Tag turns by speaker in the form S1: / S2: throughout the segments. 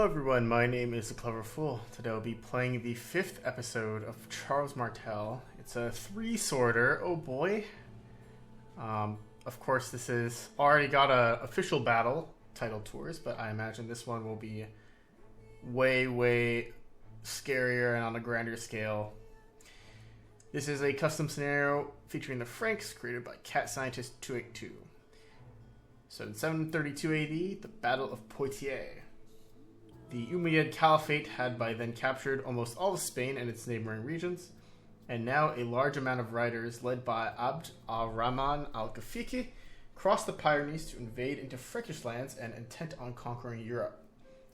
S1: Hello everyone, my name is The Clever Fool. Today I'll be playing the 5th episode of Charles Martel. It's a 3-sorter, oh boy. Of course this is already got a official battle title tours, but I imagine this one will be way scarier and on a grander scale. This is a custom scenario featuring the Franks, created by Cat Scientist 282. So in 732 AD, the Battle of Poitiers. The Umayyad Caliphate had by then captured almost all of Spain and its neighboring regions, and now a large amount of riders led by Abd al-Rahman al-Ghafiqi crossed the Pyrenees to invade into Frankish lands and intent on conquering Europe.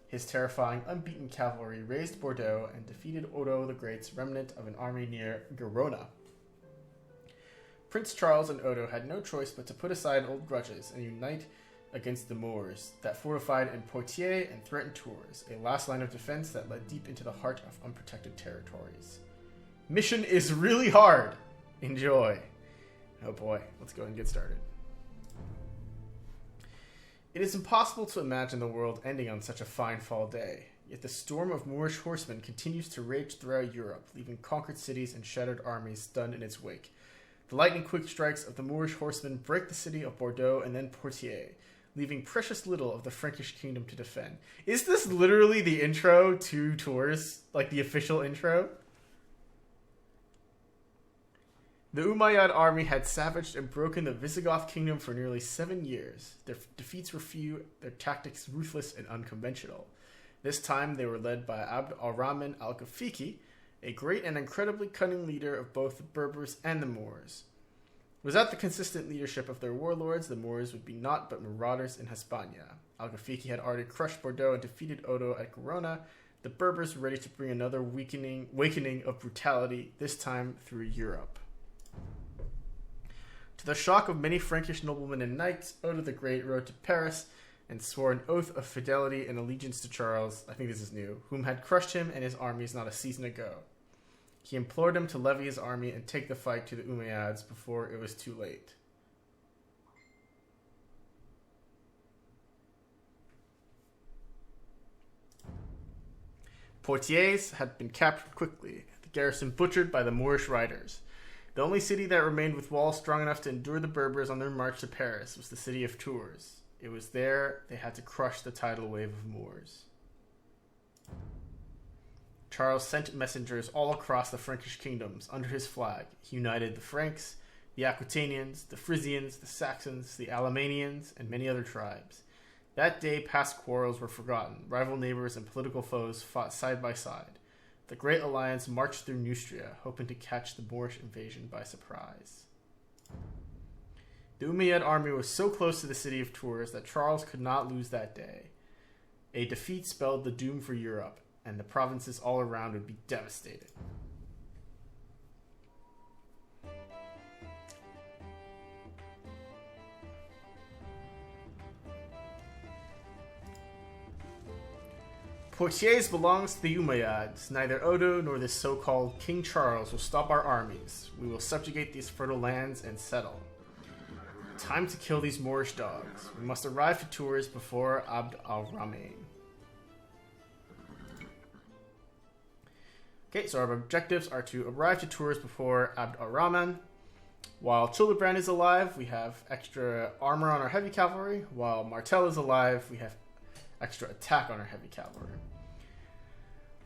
S1: His terrifying, unbeaten cavalry razed Bordeaux and defeated Odo the Great's remnant of an army near Girona. Prince Charles and Odo had no choice but to put aside old grudges and unite against the Moors that fortified in Poitiers and threatened Tours, a last line of defense that led deep into the heart of unprotected territories. Mission is really hard. Enjoy. Oh boy, let's go and get started. It is impossible to imagine the world ending on such a fine fall day, yet the storm of Moorish horsemen continues to rage throughout Europe, leaving conquered cities and shattered armies stunned in its wake. The lightning-quick strikes of the Moorish horsemen break the city of Bordeaux and then Poitiers, leaving precious little of the Frankish kingdom to defend. Is this literally the intro to Tours? Like the official intro? The Umayyad army had savaged and broken the Visigoth kingdom for nearly 7 years. Their defeats were few, their tactics ruthless and unconventional. This time they were led by Abd al-Rahman al-Ghafiqi, a great and incredibly cunning leader of both the Berbers and the Moors. Without the consistent leadership of their warlords, the Moors would be naught but marauders in Hispania. Al-Ghafiqi had already crushed Bordeaux and defeated Odo at Girona. The Berbers were ready to bring another awakening of brutality, this time through Europe. To the shock of many Frankish noblemen and knights, Odo the Great rode to Paris and swore an oath of fidelity and allegiance to Charles, I think this is new, whom had crushed him and his armies not a season ago. He implored him to levy his army and take the fight to the Umayyads before it was too late. Poitiers had been captured quickly, the garrison butchered by the Moorish riders. The only city that remained with walls strong enough to endure the Berbers on their march to Paris was the city of Tours. It was there they had to crush the tidal wave of Moors. Charles sent messengers all across the Frankish kingdoms under his flag. He united the Franks, the Aquitanians, the Frisians, the Saxons, the Alemannians, and many other tribes. That day, past quarrels were forgotten. Rival neighbors and political foes fought side by side. The Great Alliance marched through Neustria, hoping to catch the Moorish invasion by surprise. The Umayyad army was so close to the city of Tours that Charles could not lose that day. A defeat spelled the doom for Europe, and the provinces all around would be devastated. Poitiers belongs to the Umayyads. Neither Odo nor this so-called King Charles will stop our armies. We will subjugate these fertile lands and settle. Time to kill these Moorish dogs. We must arrive to Tours before Abd al-Rahman. Okay, so our objectives are to arrive to Tours before Abd al-Rahman. While Childebrand is alive, we have extra armor on our heavy cavalry. While Martel is alive, we have extra attack on our heavy cavalry.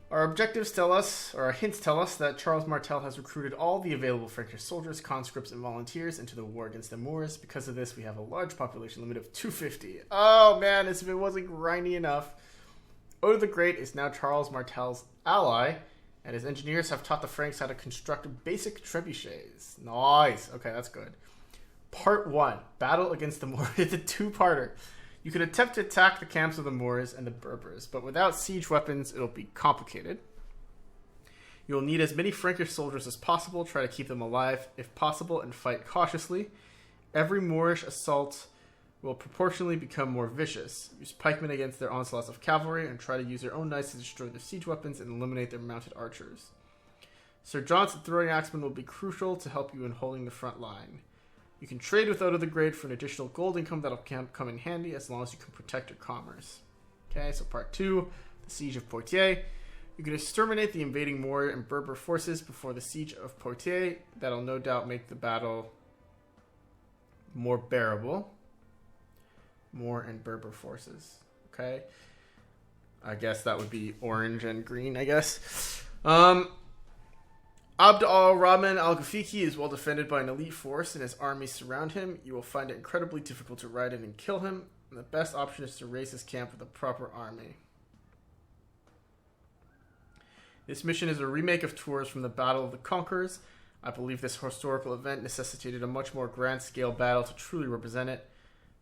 S1: Our objectives tell us, or our hints tell us, that Charles Martel has recruited all the available Frankish soldiers, conscripts, and volunteers into the war against the Moors. Because of this, we have a large population limit of 250. Oh man, as if it wasn't grindy enough. Odo the Great is now Charles Martel's ally, and his engineers have taught the Franks how to construct basic trebuchets. Nice. Okay, that's good. Part 1. Battle against the Moors. It's a two-parter. You can attempt to attack the camps of the Moors and the Berbers, but without siege weapons, it'll be complicated. You'll need as many Frankish soldiers as possible. Try to keep them alive, if possible, and fight cautiously. Every Moorish assault will proportionally become more vicious. Use pikemen against their onslaughts of cavalry, and try to use their own knights to destroy their siege weapons and eliminate their mounted archers. Sir John's throwing axemen will be crucial to help you in holding the front line. You can trade with Odo the Great for an additional gold income that'll come in handy as long as you can protect your commerce. Okay, so part 2, the Siege of Poitiers. You can exterminate the invading Moor and Berber forces before the Siege of Poitiers. That'll no doubt make the battle more bearable. Moor and Berber forces. Okay. I guess that would be orange and green, I guess. Abd al-Rahman al-Ghafiqi is well defended by an elite force and his armies surround him. You will find it incredibly difficult to ride in and kill him. And the best option is to raise his camp with a proper army. This mission is a remake of Tours from the Battle of the Conquerors. I believe this historical event necessitated a much more grand-scale battle to truly represent it.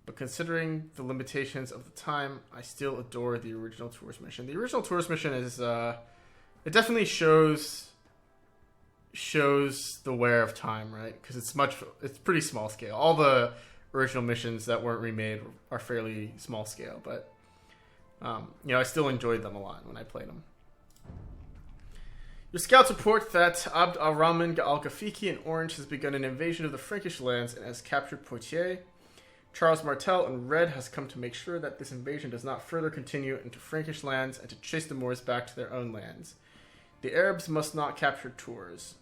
S1: But considering the limitations of the time, I still adore the original Tours mission. The original Tours mission is, it definitely shows the wear of time, right? Because it's pretty small scale. All the original missions that weren't remade are fairly small scale, but I still enjoyed them a lot when I played them. Your scouts report that Abd al-Rahman al-Ghafiqi in orange has begun an invasion of the Frankish lands and has captured Poitiers. Charles Martel in red has come to make sure that this invasion does not further continue into Frankish lands and to chase the Moors back to their own lands. The Arabs must not capture Tours.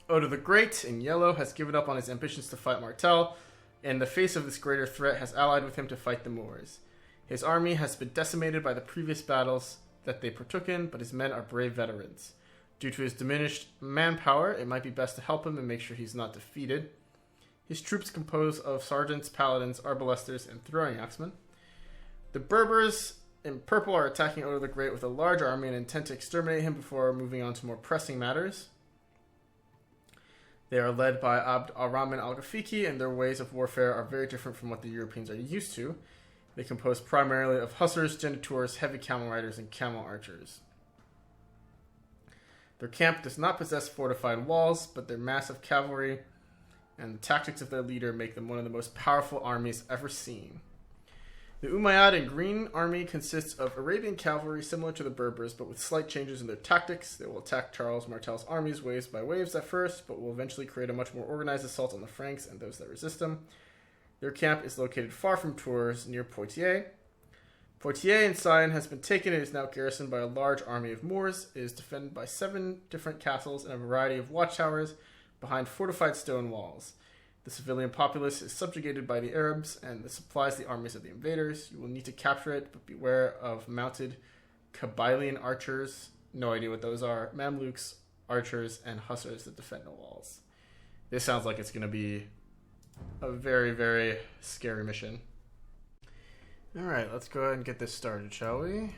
S1: Odo the Great in yellow has given up on his ambitions to fight Martel, and in the face of this greater threat has allied with him to fight the Moors. His army has been decimated by the previous battles that they partook in, but his men are brave veterans. Due to his diminished manpower, it might be best to help him and make sure he's not defeated. His troops compose of sergeants, paladins, arbalesters, and throwing axemen. The Berbers in purple are attacking Odo the Great with a large army and intend to exterminate him before moving on to more pressing matters. They are led by Abd al-Rahman al-Ghafiqi, and their ways of warfare are very different from what the Europeans are used to. They compose primarily of hussars, genitours, heavy camel riders, and camel archers. Their camp does not possess fortified walls, but their massive cavalry and the tactics of their leader make them one of the most powerful armies ever seen. The Umayyad and Green army consists of Arabian cavalry similar to the Berbers, but with slight changes in their tactics. They will attack Charles Martel's armies waves by waves at first, but will eventually create a much more organized assault on the Franks and those that resist them. Their camp is located far from Tours, near Poitiers. Poitiers in Sion has been taken and is now garrisoned by a large army of Moors. It is defended by 7 different castles and a variety of watchtowers behind fortified stone walls. The civilian populace is subjugated by the Arabs and supplies the armies of the invaders. You will need to capture it, but beware of mounted Kabylian archers, no idea what those are, Mamluks, archers, and hussars that defend the walls. This sounds like it's going to be a very, very scary mission. Alright, let's go ahead and get this started, shall we?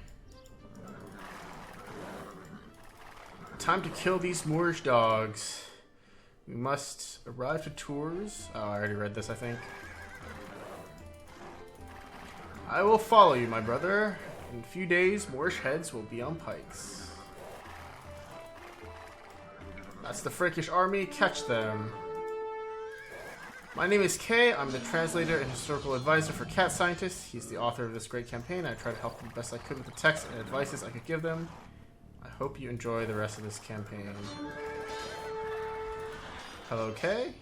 S1: Time to kill these Moorish dogs. We must arrive to Tours. Oh, I already read this, I think. I will follow you, my brother. In a few days, Moorish heads will be on pikes. That's the Frankish army. Catch them. My name is Kay. I'm the translator and historical advisor for Cat Scientist. He's the author of this great campaign. I tried to help them the best I could with the text and advices I could give them. I hope you enjoy the rest of this campaign. Hello, Kay.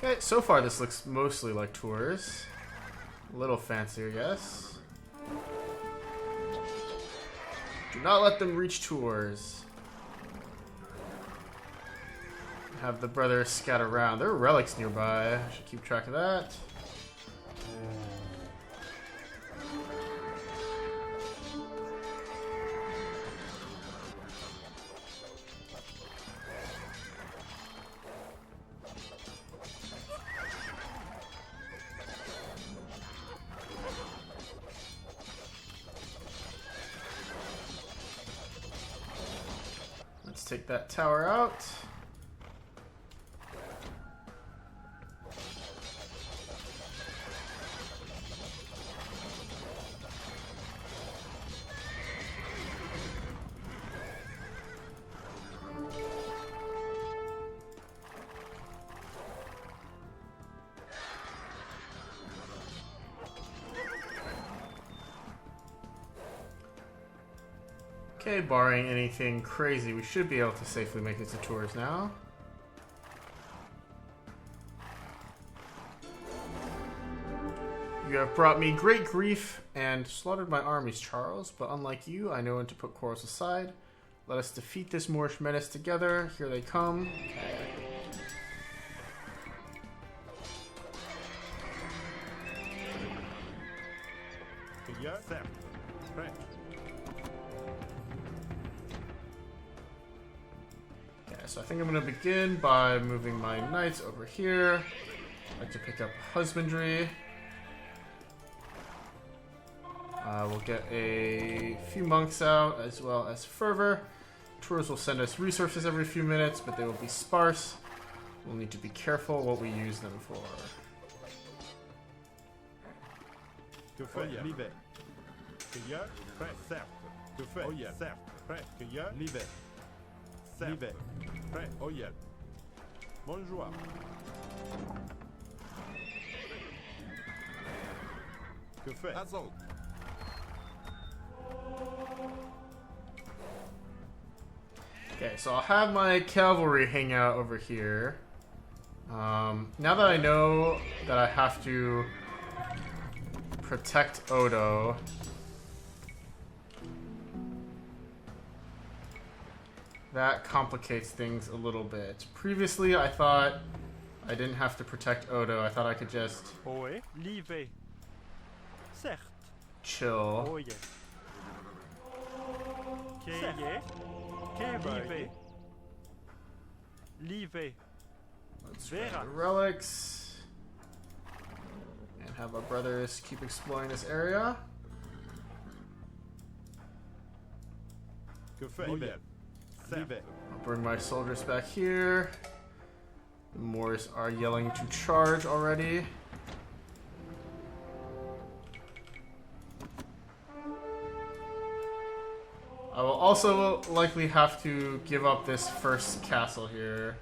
S1: Okay, so far this looks mostly like Tours. A little fancier, yes. Do not let them reach Tours. Have the brothers scatter around. There are relics nearby. I should keep track of that. Take that tower out. Okay, barring anything crazy, we should be able to safely make it to tours now. You have brought me great grief and slaughtered my armies, Charles, but unlike you, I know when to put quarrels aside. Let us defeat this Moorish menace together. Here they come. Okay, so I think I'm going to begin by moving my knights over here. I'd like to pick up husbandry. We'll get a few monks out, as well as fervor. Tours will send us resources every few minutes, but they will be sparse. We'll need to be careful what we use them for. Okay, so I'll have my cavalry hang out over here. Now that I know that I have to protect Odo, that complicates things a little bit. Previously, I thought I didn't have to protect Odo. I thought I could just chill. Let's grab the relics and have our brothers keep exploring this area. I'll bring my soldiers back here. The Moors are yelling to charge already. I will also likely have to give up this first castle here.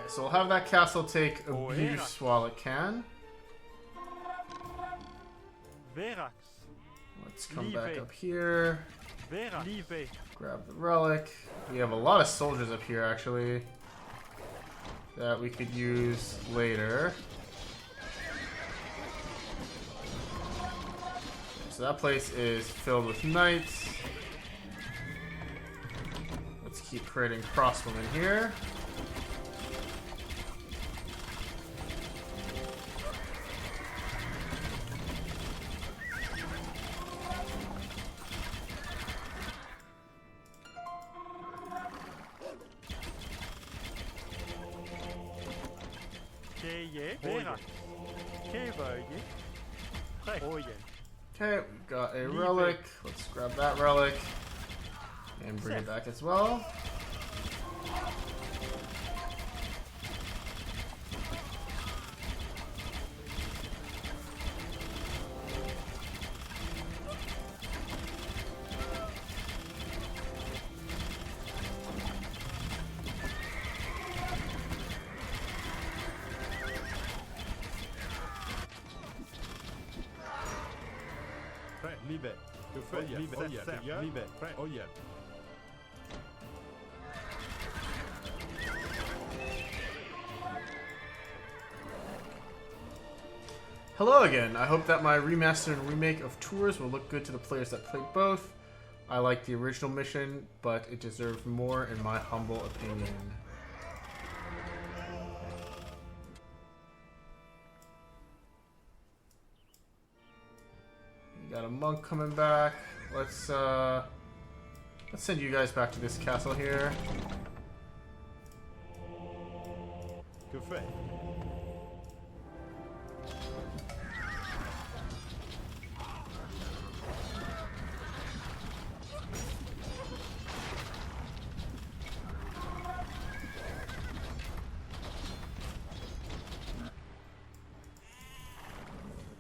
S1: So we'll have that castle take abuse while it can. Let's come back up here. Grab the relic. We have a lot of soldiers up here, actually, that we could use later. So that place is filled with knights. Let's keep creating crossbowmen here. Okay, we've got a relic. Let's grab that relic and bring it back as well.
S2: l'hiver. Que fait l'hiver? Oh yeah, l'hiver. Oh yeah.
S1: Hello again. I hope that my remaster and remake of Tours will look good to the players that played both. I like the original mission, but it deserved more in my humble opinion. We got a monk coming back. Let's send you guys back to this castle here.
S2: Que fait?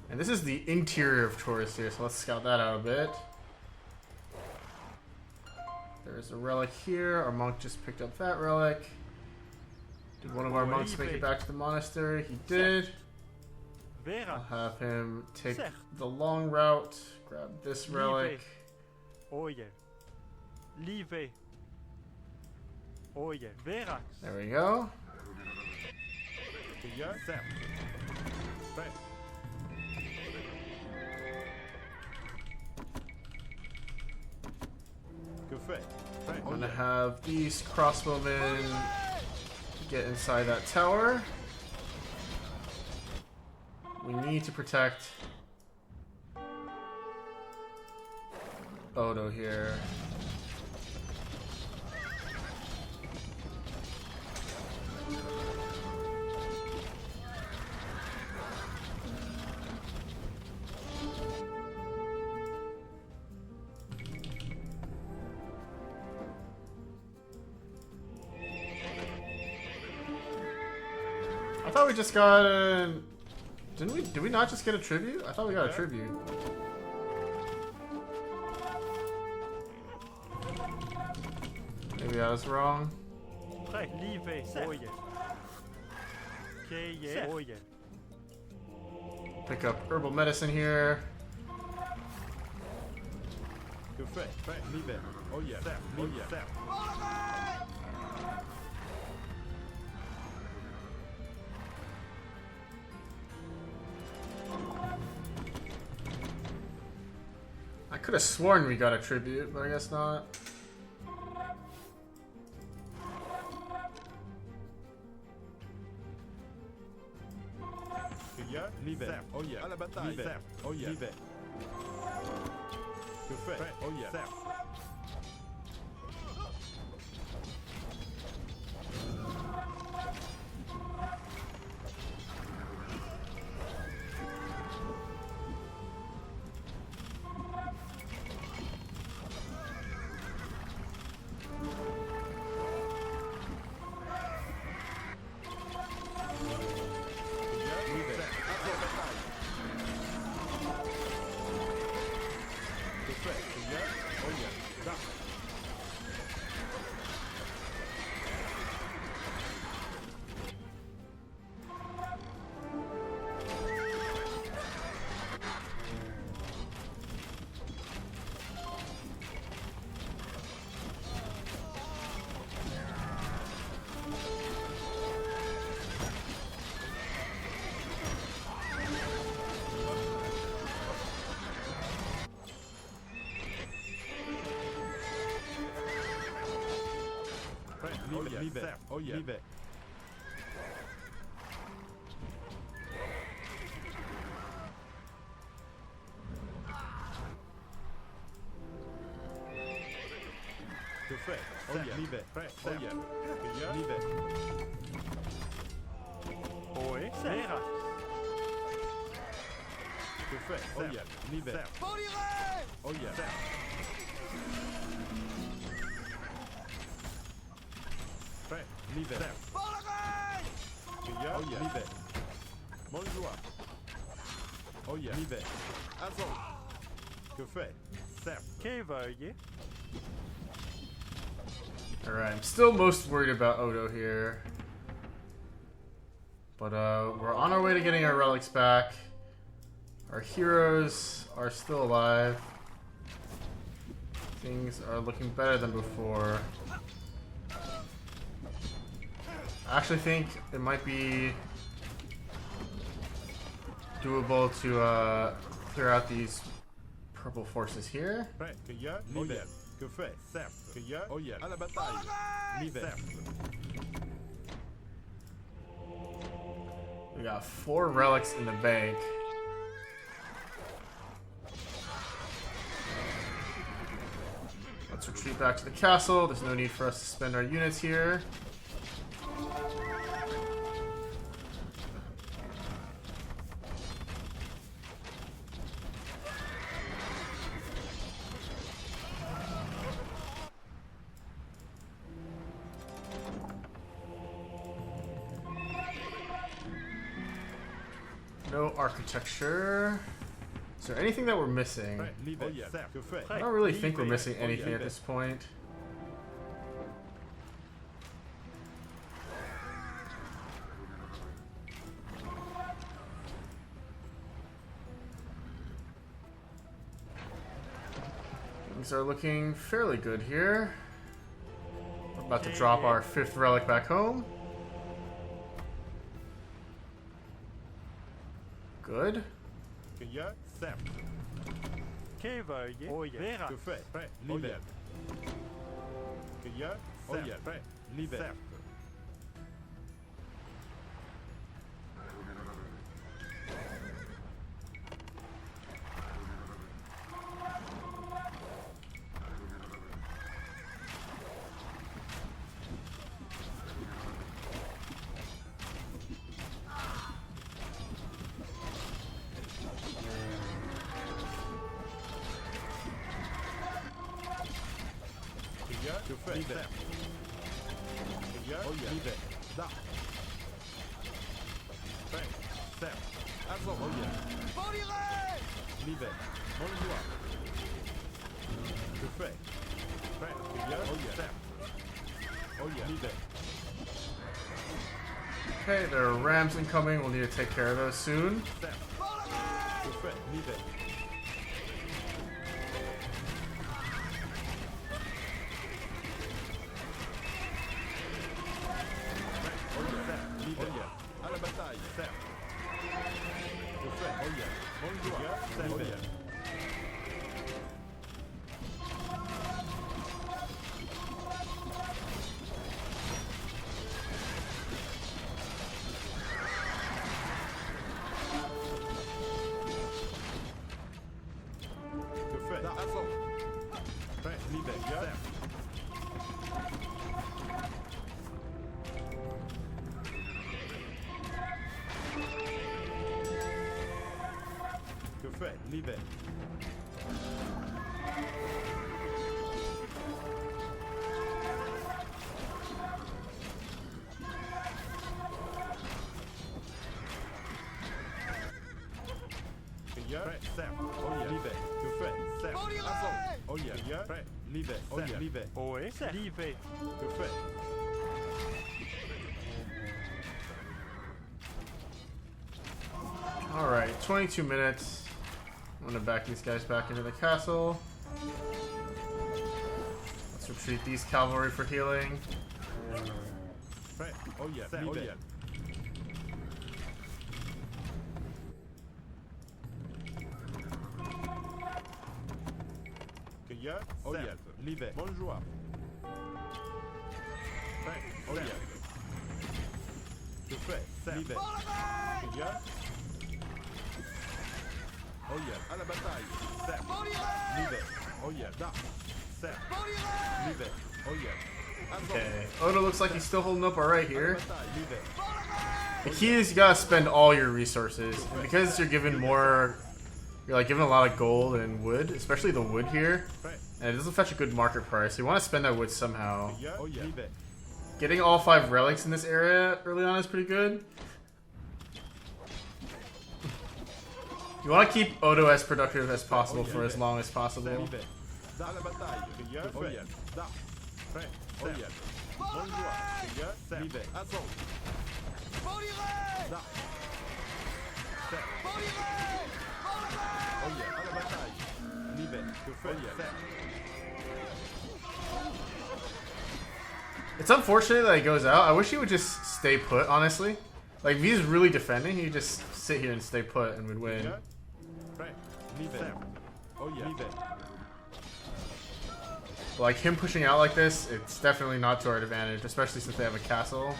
S1: And this is the interior of Taurus here, so let's scout that out a bit. There's a relic here. Our monk just picked up that relic. Did one of our monks make it back to the monastery? He did. I'll have him take the long route, grab this relic.
S3: Oh yeah. Live. Oh yeah. Verax.
S1: There we go. I'm gonna have these crossbowmen get inside that tower. We need to protect Odo here. I thought we just got a... Didn't we? Did we not just get a tribute? I thought we got a tribute. Maybe I was wrong. Pick up herbal medicine here.
S2: Oh yeah. Oh yeah.
S1: I could have sworn we got a tribute, but I guess not.
S2: L'hiver. Oh yeah. À la bataille. L'hiver. Oh yeah. L'hiver. Que fait? Oh yeah. Oh yeah. L'hiver. Oh yeah. L'hiver. Que fait? Oh yeah. L'hiver. Oh yeah. L'hiver.
S3: Oh yeah. Verax.
S2: Que fait? Oh yeah. L'hiver. Oh yeah. L'hiver. Oh yeah. L'hiver. Bonjour. Oh yeah. L'hiver. Azon. Que fait?
S3: Que veuillez.
S1: Alright, I'm still most worried about Odo here. But we're on our way to getting our relics back. Our heroes are still alive. Things are looking better than before. I actually think it might be doable to clear out these purple forces here.
S2: Prêt, cueilleur, libère. Que fait? Certes. Cueilleur, oyez. À la bataille. Libère.
S1: We got 4 relics in the bank. Let's retreat back to the castle. There's no need for us to spend our units here. No architecture. Is there anything that we're missing?
S2: Prêt, libère. Certes. Que fait?
S1: I don't really think we're missing anything at this point. Things are looking fairly good here. We're about to drop our 5th relic back home. Good.
S2: Cueilleur, certes.
S3: Que veuillez? Oyez. Vera.
S2: Que fait? Prêt, libère. Cueilleur, oyez. Prêt, libère. Certes. Que fait? Libère. Cueilleur, oyez. Libère. Da. Prêt, certes. Azon, oyez. Libère. Bonjour. Que fait? Prêt, cueilleur, oyez. Certes. Oyez. Libère.
S1: Okay, there are rams incoming. We'll need to take care of those soon.
S2: Certes. Que fait? Libère. À la bataille, certes. Que fait? Oyez. Bonjour. Certes. Oyez. Que fait? Azon. Prêt, libère. Certes. Que fait? Libère. Cueilleur, prêt, certes. Oyez. Libère. Que fait? Certes. Azon. Oyez. Cueilleur, prêt. Libère. Oyez. Libère.
S3: Oyez. Livet.
S2: Que fait?
S1: Alright, 22 minutes. I'm gonna back these guys back into the castle. Let's retreat these cavalry for healing.
S2: Prêt. Oyez. Libère. Cueilleur, oyez. Libère. Bonjour. Prêt. Oyez. Que fait? Certes. Libère. Cueilleur. Oyez. À la bataille. Certes. Libère. Oyez. Da. Certes. Libère. Oyez. Azon.
S1: Okay, Odo looks like he's still holding up alright here.
S2: Bataille. Libère.
S1: The key is you gotta spend all your resources. And because you're given more, you're like given a lot of gold and wood, especially the wood here.
S2: Prêt.
S1: And it doesn't fetch a good market price. So you want to spend that wood somehow.
S2: Cueilleur. Oyez. Libère.
S1: Getting all 5 relics in this area early on is pretty good. You want to keep Odo as productive as possible for as long as possible.
S2: Libère. Da. À la bataille. Cueilleur. Oyez. Da. Prêt. Oyez. Bonjour. Cueilleur. Certes. Libère. Azon. Da. Certes. Oyez. À la bataille. Libère. Que fait? Certes.
S1: It's unfortunate that he goes out. I wish he would just stay put, honestly. Like, if he's really defending, he'd just sit here and stay put and would win. Like, him pushing out like this, it's definitely not to our advantage, especially since they have a castle.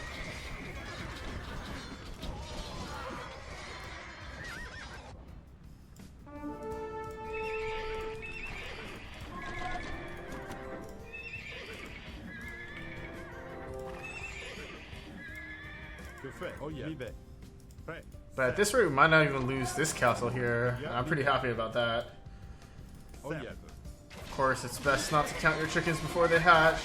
S1: But at this rate, we might not even lose this castle here. And I'm pretty happy about that. Of course, it's best not to count your chickens before they hatch.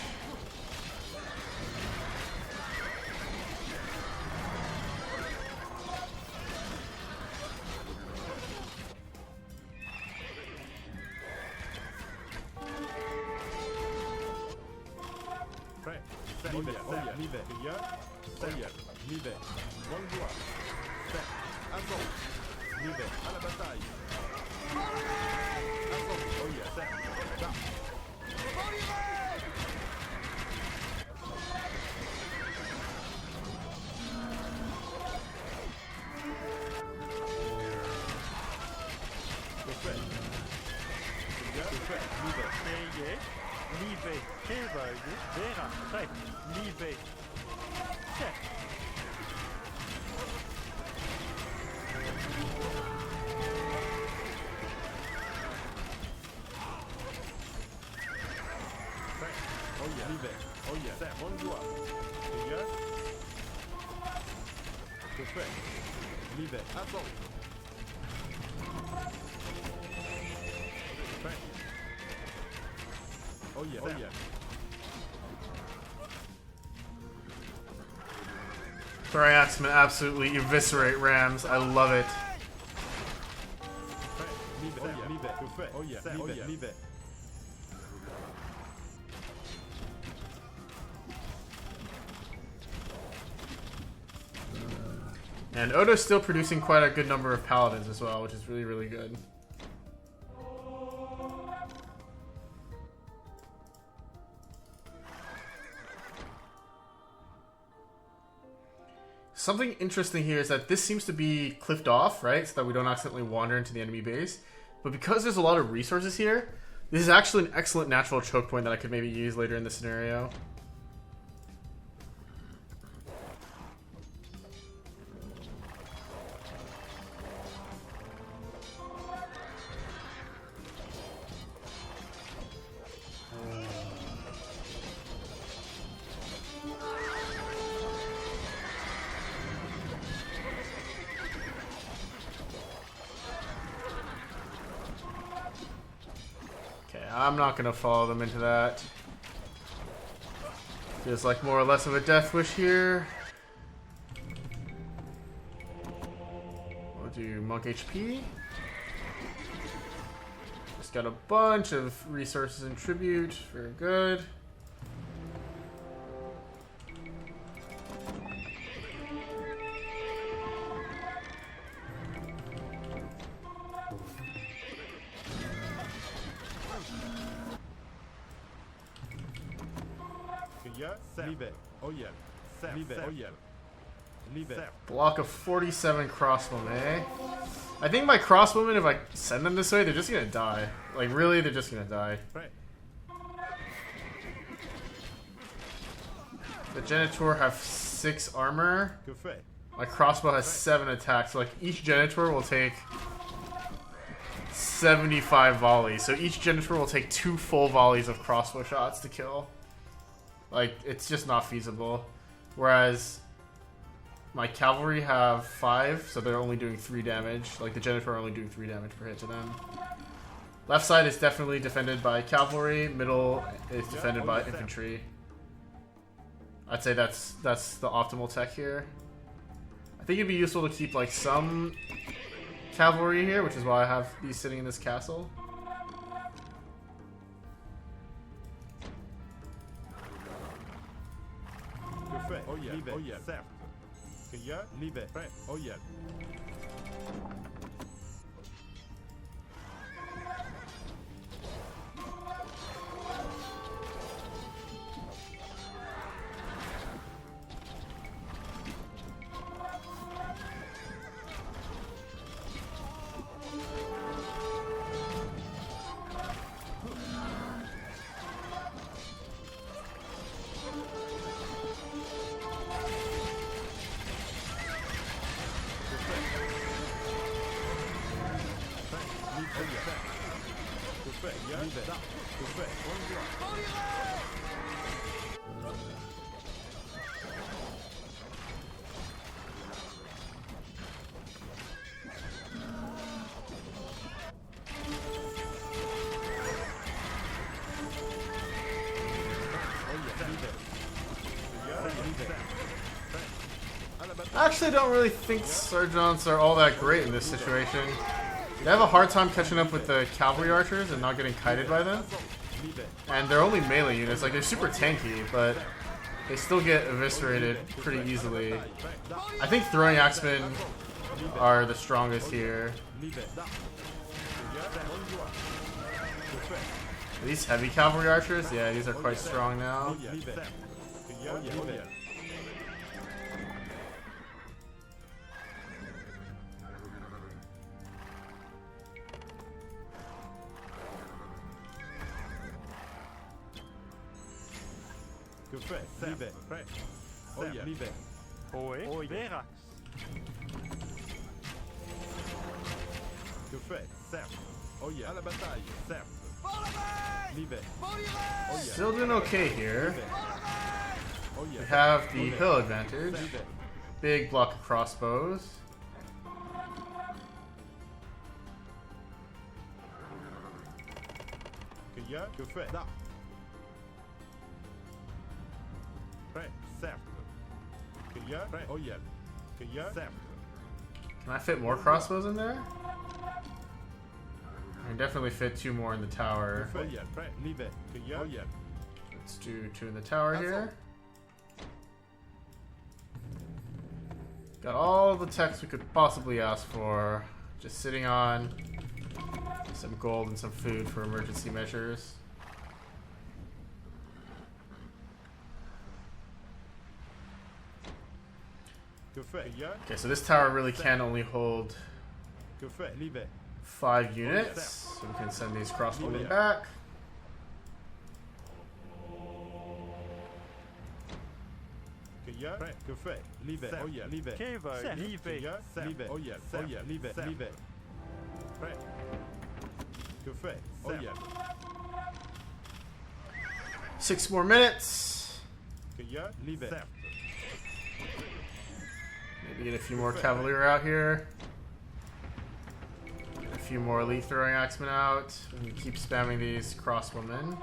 S1: Thoriaxmen absolutely eviscerate Rams. I love it. And Odo's still producing quite a good number of paladins as well, which is really, really good. Something interesting here is that this seems to be cliffed off, right? So that we don't accidentally wander into the enemy base. But because there's a lot of resources here, this is actually an excellent natural choke point that I could maybe use later in the scenario. I'm not gonna follow them into that. Feels like more or less of a death wish here. We'll do monk HP. Just got a bunch of resources and tribute. Very good. Block of 47 crossbowmen, eh? I think my crossbowmen, if I send them this way, they're just gonna die. Like, really, they're just gonna die. The Genitor have 6 armor. My crossbow has 7 attacks. So, like, each Genitor will take 75 volleys. So each Genitor will take 2 full volleys of crossbow shots to kill. Like, it's just not feasible. Whereas my cavalry have 5, so they're only doing 3 damage. Like, the Genitor are only doing 3 damage per hit to them. Left side is definitely defended by cavalry. Middle is defended by infantry. I'd say that's the optimal tech here. I think it'd be useful to keep, like, some cavalry here, which is why I have these sitting in this castle.
S2: Oh yeah, oh yeah, certo. Liebe, oh yeah.
S1: I actually don't really think sergeants are all that great in this situation. They have a hard time catching up with the cavalry archers and not getting kited by them. And they're only melee units, like they're super tanky, but they still get eviscerated pretty easily. I think throwing axemen are the strongest here. These heavy cavalry archers, yeah, these are quite strong now.
S3: Oi, Verax.
S2: Que fait? Certes. Oh yeah. À la bataille. Certes. Livet. Oh yeah.
S1: Still doing okay here.
S2: Oh yeah.
S1: We have the hill advantage. Big block of crossbows.
S2: Que y a? Que fait? Da. Prêt. Certes. Que y a? Prêt. Oh yeah. Que y a? Certes.
S1: Can I fit more crossbows in there? I can definitely fit 2 more in the tower.
S2: Oh yeah. Prêt. Livet. Que y a? Oh yeah.
S1: Let's do 2 in the tower here. Got all the techs we could possibly ask for. Just sitting on some gold and some food for emergency measures.
S2: Que fait?
S1: Okay, so this tower really can only hold
S2: Que fait? Livet.
S1: 5 units. So we can send these crossbowmen back.
S2: Que y a? Prêt. Que fait? Livet. Oh yeah. Livet.
S3: Keva,
S2: Que
S3: Livet.
S2: y a? Livet. Oh yeah. Oh yeah. Livet. Livet. Prêt. Que fait? Oh yeah.
S1: 6 more minutes.
S2: Que y a? Livet.
S1: Maybe get a few more cavalry out here. Get a few more elite throwing axemen out. And keep spamming these crossbowmen.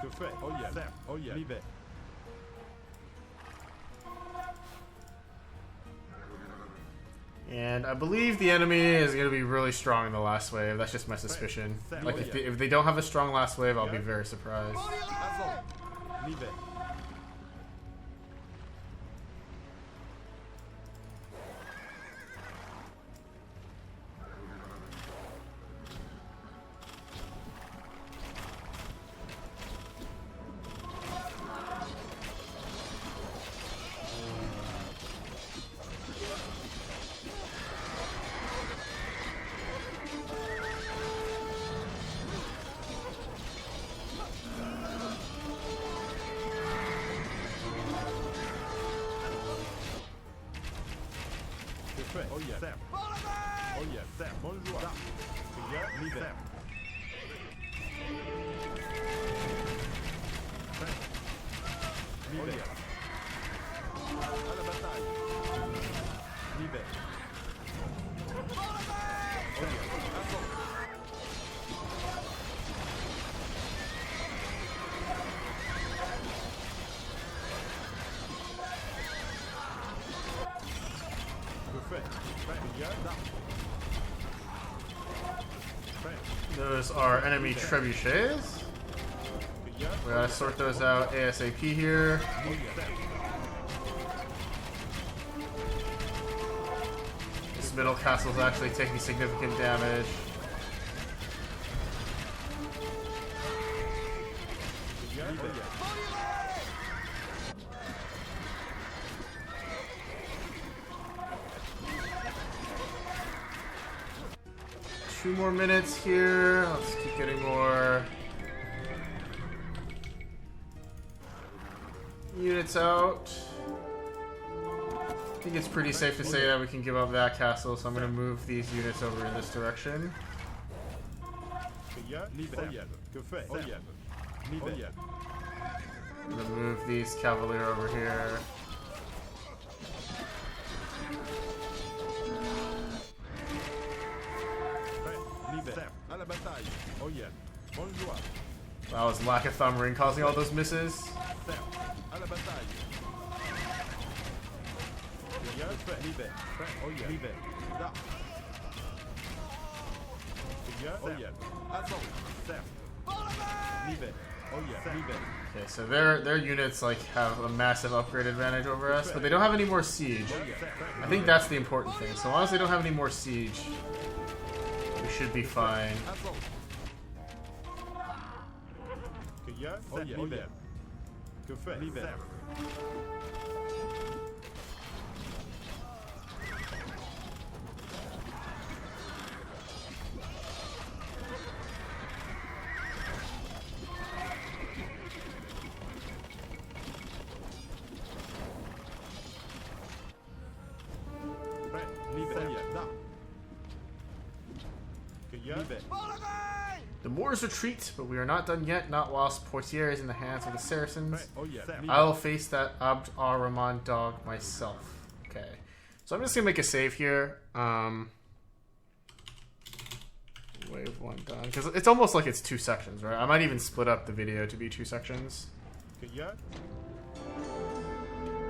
S2: Que fait? Oh yeah. Oh yeah. Livet.
S1: And I believe the enemy is going to be really strong in the last wave. That's just my suspicion. Like, if they don't have a strong last wave, I'll be very surprised.
S2: Livet. Oh yeah. Oh yeah. Bonjour. Que y a? Livet. Livet. À la bataille. Livet. Oh yeah. À fond. 对，一样的。
S1: Those are enemy trebuchets. We gotta sort those out ASAP here. This middle castle is actually taking significant damage. Two more minutes here. Let's keep getting more units out. I think it's pretty safe to say that we can give up that castle, so I'm going to move these units over in this direction. I'm gonna move these cavalier over here.
S2: À la bataille. Oh yeah. Bonjour.
S1: That was lack of thumb ring causing all those misses.
S2: À la bataille. Libère. Oh yeah. Libère. Da. Oh yeah. Assault. Libère. Oh yeah. Libère.
S1: Okay, so their units like have a massive upgrade advantage over us, but they don't have any more siege. I think that's the important thing. So long as they don't have any more siege, we should be fine.
S2: Oh yeah. Libère. Que fait? Libère.
S1: The Moors retreat, but we are not done yet, not whilst Poitiers is in the hands of the Saracens.
S2: Oh yeah.
S1: I will face that Abd ar-Rahman dog myself. Okay. So I'm just gonna make a save here. Wave one done. Because it's almost like it's 2 sections, right? I might even split up the video to be 2 sections.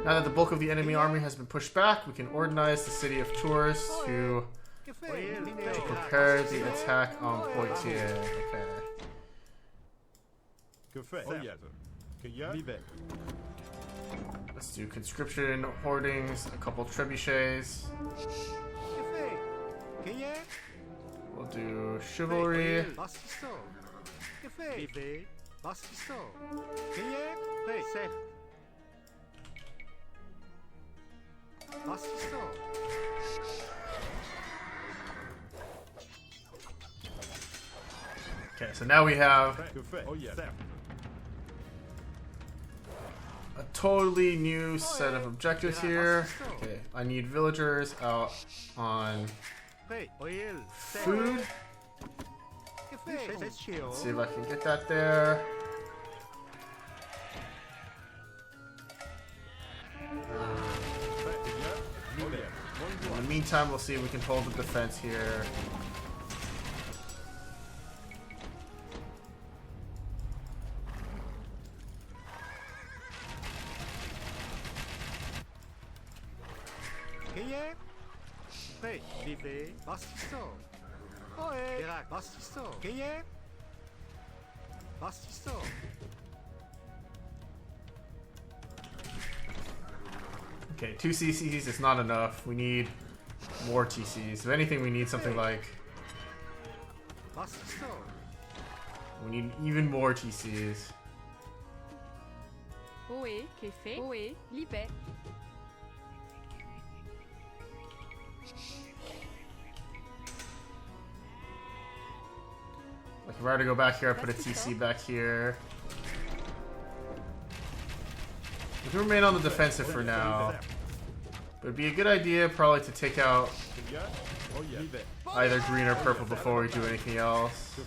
S1: Now that the bulk of the enemy army has been pushed back, we can organize the city of Tours to prepare the attack on Poitiers. Okay. Let's do conscription, hoardings, a couple trebuchets. We'll do chivalry. Okay, so now we have a totally new set of objectives here. Okay, I need villagers out on food. Let's see if I can get that there. In the meantime, we'll see if we can hold the defense here. Okay, 2 CCs is not enough. We need more TCs. If anything, we need something like... We need even more TCs.
S4: Ohé, qu'est fait? Ohé, libé.
S1: Like, if I were to go back here, I put a TC back here. We can remain on the defensive for now. But it'd be a good idea probably to take out either green or purple before we do anything else.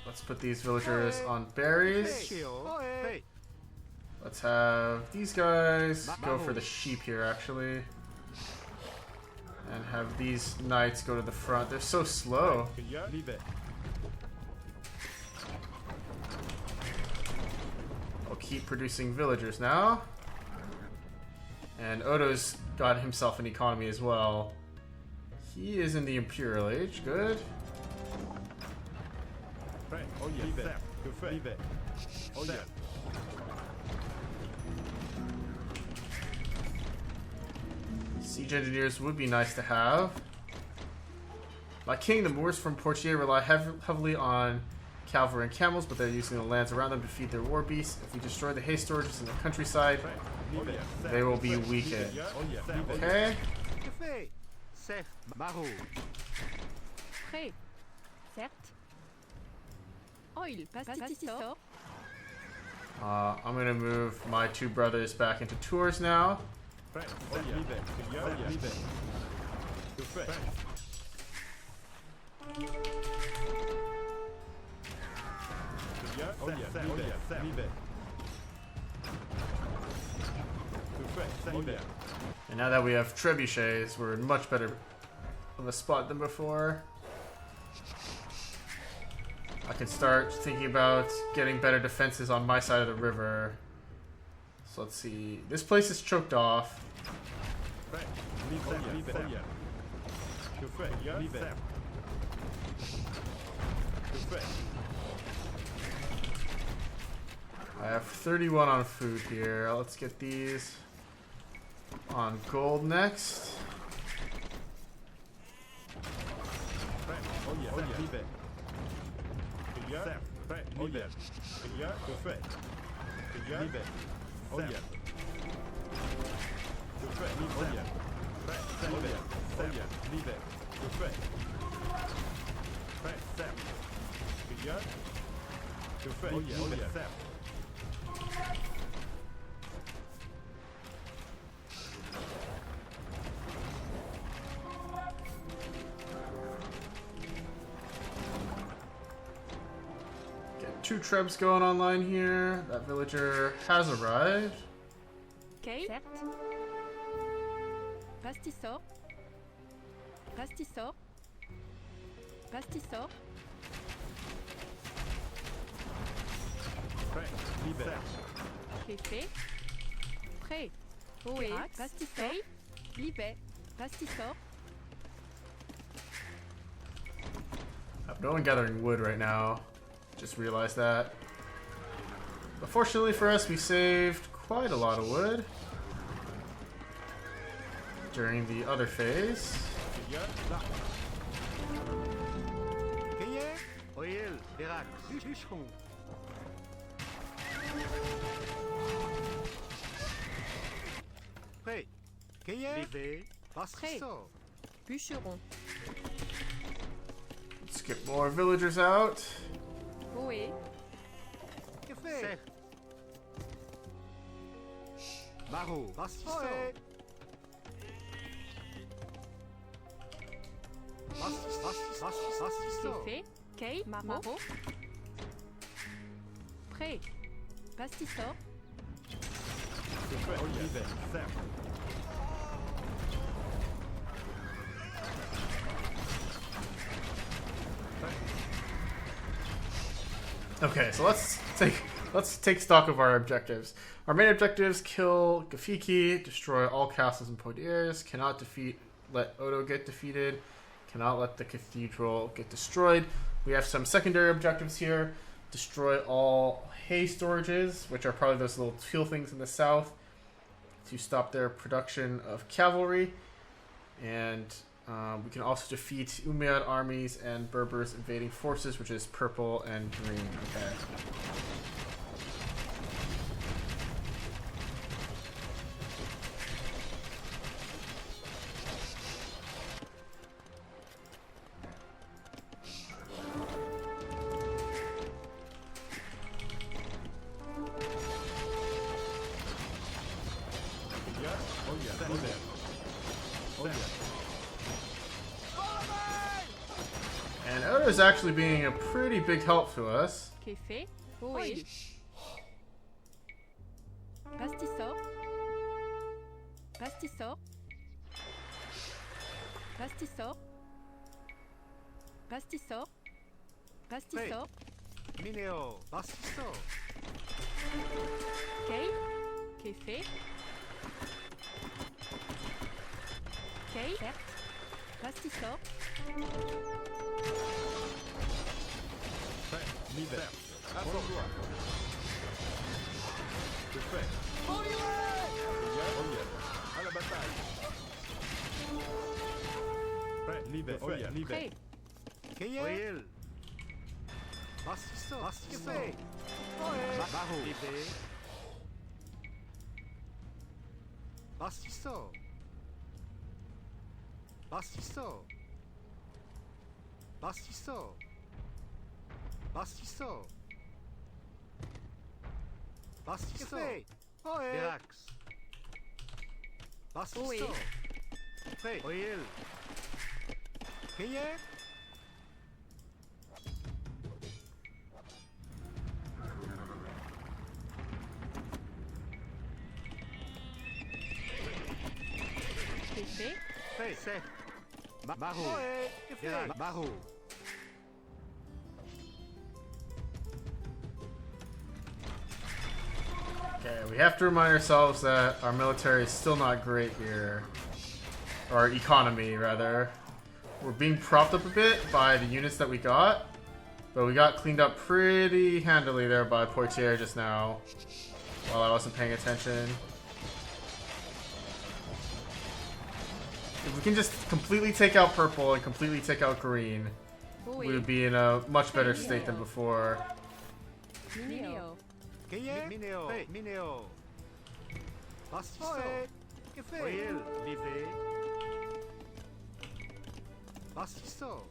S1: Let's put these villagers on berries. Let's have these guys go for the sheep here, actually. And have these knights go to the front. They're so slow. I'll keep producing villagers now. And Odo's got himself an economy as well. He is in the Imperial Age. Good. Siege engineers would be nice to have. Like king, the Moors from Poitiers rely heavily on cavalry and camels, but they're using the lands around them to feed their war beasts. If we destroy the hay storages in the countryside, they will be weakened. Okay.
S4: Prêt. Certes. Oh, il passe ici.
S1: I'm gonna move my 2 brothers back into Tours now.
S2: fait. Oh yeah, libère. Tout fait, libère.
S1: And now that we have trebuchets, we're in much better of a spot than before. I can start thinking about getting better defenses on my side of the river. So let's see. This place is choked off. I have 31 on food here. Let's get these on gold next. Get 2 trebs going online here. That villager has arrived.
S4: Ok. Certes. Pastisor. Pastisor. Pastisor. Ok, fait. Prêt. Oui. Pastisor. Libé. Pastisor.
S1: I have no one gathering wood right now. Just realized that. But fortunately for us, we saved quite a lot of wood during the other phase.
S5: Prêt. Privé. Pastisor.
S4: Bûcheron.
S1: Let's get more villagers out.
S4: Oui.
S5: Que fait? Barreau. Pastisor.
S4: C'est fait. Ok. Maro. Prêt. Pastisor.
S1: Okay, so let's take stock of our objectives. Our main objectives: kill Gafiki, destroy all castles and Poitiers, let Odo get defeated, cannot let the cathedral get destroyed. We have some secondary objectives here: destroy all hay storages, which are probably those little fuel things in the south, to stop their production of cavalry, and we can also defeat Umayyad armies and Berbers invading forces, which is purple and green. Okay. And Odo is actually being a pretty big help to us.
S4: Ok, fait. Oui. Pastisor. Pastisor. Pastisor. Pastisor. Pastisor.
S5: Minéo. Pastisor.
S4: Ok. Ok, fait. Ok. Certes. Pastisor.
S2: Libère. Attends-toi. C'est fait. À la bataille. Prêt, libère.
S4: Prêt.
S5: Oil. Pastisor. Pastisor. Barreau. Privé. Pastisor. Pastisor. Pastisor. Pastisor. Pastisor. Verax. Pastisor. Prêt. Oil. Qu'est-ce?
S4: C'est fait.
S5: Fait. C'est. Maho. Maho.
S1: Okay, we have to remind ourselves that our military is still not great here. Or our economy, rather. We're being propped up a bit by the units that we got. But we got cleaned up pretty handily there by Poitiers just now. While I wasn't paying attention. If we can just completely take out purple and completely take out green, we would be in a much better state than before.
S4: Mineo.
S5: Qu'est-ce? Mineo. Mineo. Bastisso. Qu'est-ce? Royal. Livé. Bastisso.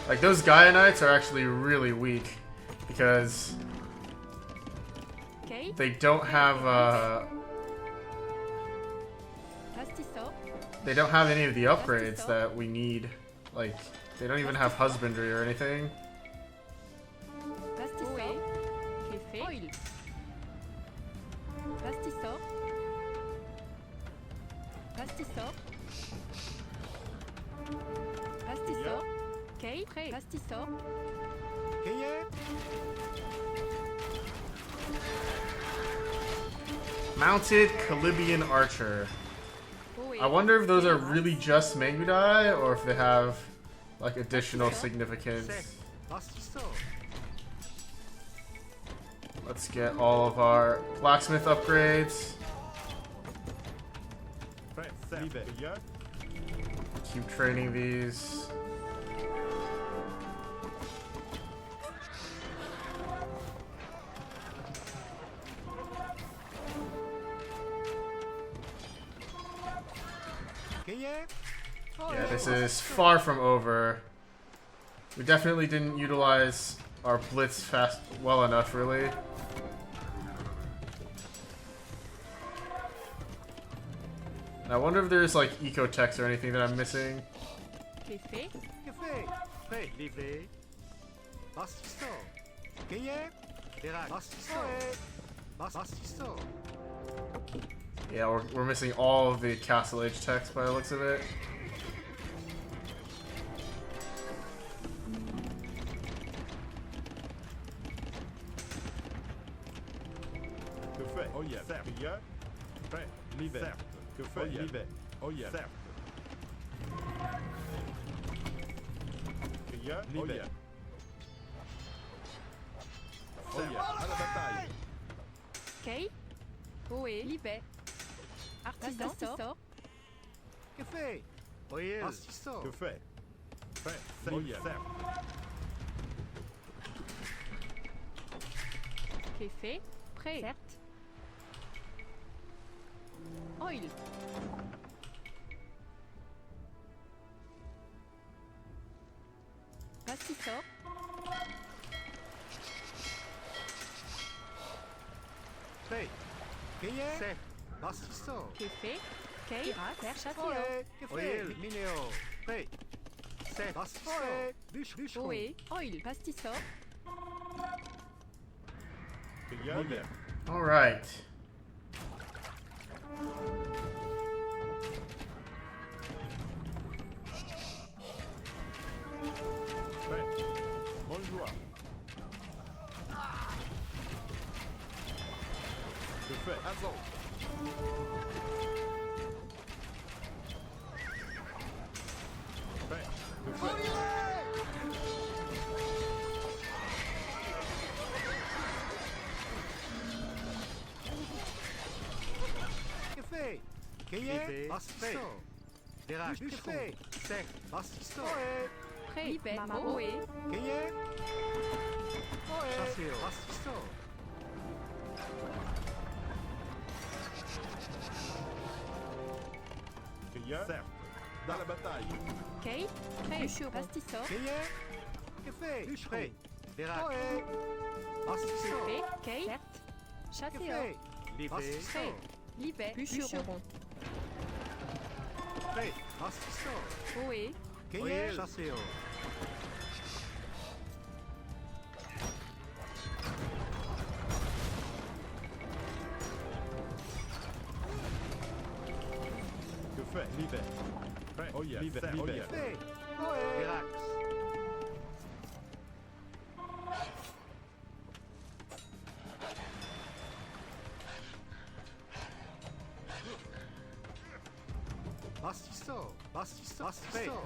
S1: Like, those Gaia Knights are actually really weak because
S4: Okay.
S1: they don't have
S4: Pastisso.
S1: they don't have any of the upgrades that we need. Like, they don't even have husbandry or anything.
S4: Pastisso. Café. Oil. Pastisso. Pastisso. Pastisso. Okay. Prêt. Pastisso.
S5: Qu'est-ce?
S1: Mounted Calibian Archer. I wonder if those are really just Mangudai or if they have like additional significance.
S5: Bastisso.
S1: Let's get all of our blacksmith upgrades.
S2: Fait. Livé.
S1: Keep training these. Yeah, this is far from over. We definitely didn't utilize our blitz well enough, really. And I wonder if there's like eco techs or anything that I'm missing.
S4: Café.
S5: Café. Fait. Livé. Bastisso. Qu'est-ce? Bastisso. Bastisso.
S1: Yeah, we're missing all of the Castle Age techs by the looks of it.
S2: Que fait? Oh yeah. Certes. Fait. Livé. Certes. Que fait? Livé. Oh yeah. Certes. Livé. Oh yeah. À la bataille.
S4: Okay. Oé. Libé. Artisan. Pastisso.
S5: Café. Royal. Bastisso.
S2: Que fait? Fait. Oh yeah. Certes.
S4: Café. Prêt. Certes. Oil. Pastisso.
S5: Fait. Qu'est-ce? Bastisso.
S4: Café. Okay. Faire château.
S5: Royal. Mineo. Fait. C'est. Bastisso. Bûcheron.
S4: Oé. Oil. Pastisso.
S2: Livé.
S1: All right.
S2: Fait. Bonjour. Que fait? Azon. Fait. Que fait?
S5: Café. Qu'est-ce? Bastisso. Derage. Café. C'est. Bastisso.
S4: Prêt. Libé. Oé.
S5: Qu'est-ce? Chasseur. Bastisso.
S2: Certes. Dans la bataille.
S4: Okay. Prêt. Pastisso.
S5: Qu'est-ce? Café. Bûcheron. Verax.
S4: Tu
S5: Bastisso.
S4: fais. Kay. Certes. Chasseur.
S5: Café.
S4: Prêt.
S5: Bastisso.
S4: Libet. Bûcheron.
S5: Prêt. Bastisso.
S4: Ohé.
S5: Kayé. Chasseur.
S2: Que fait? Libère. Prêt. Oh yeah. Libère. Oh yeah.
S5: Café. Verax. Bastisso. Bastisso. Bastisso.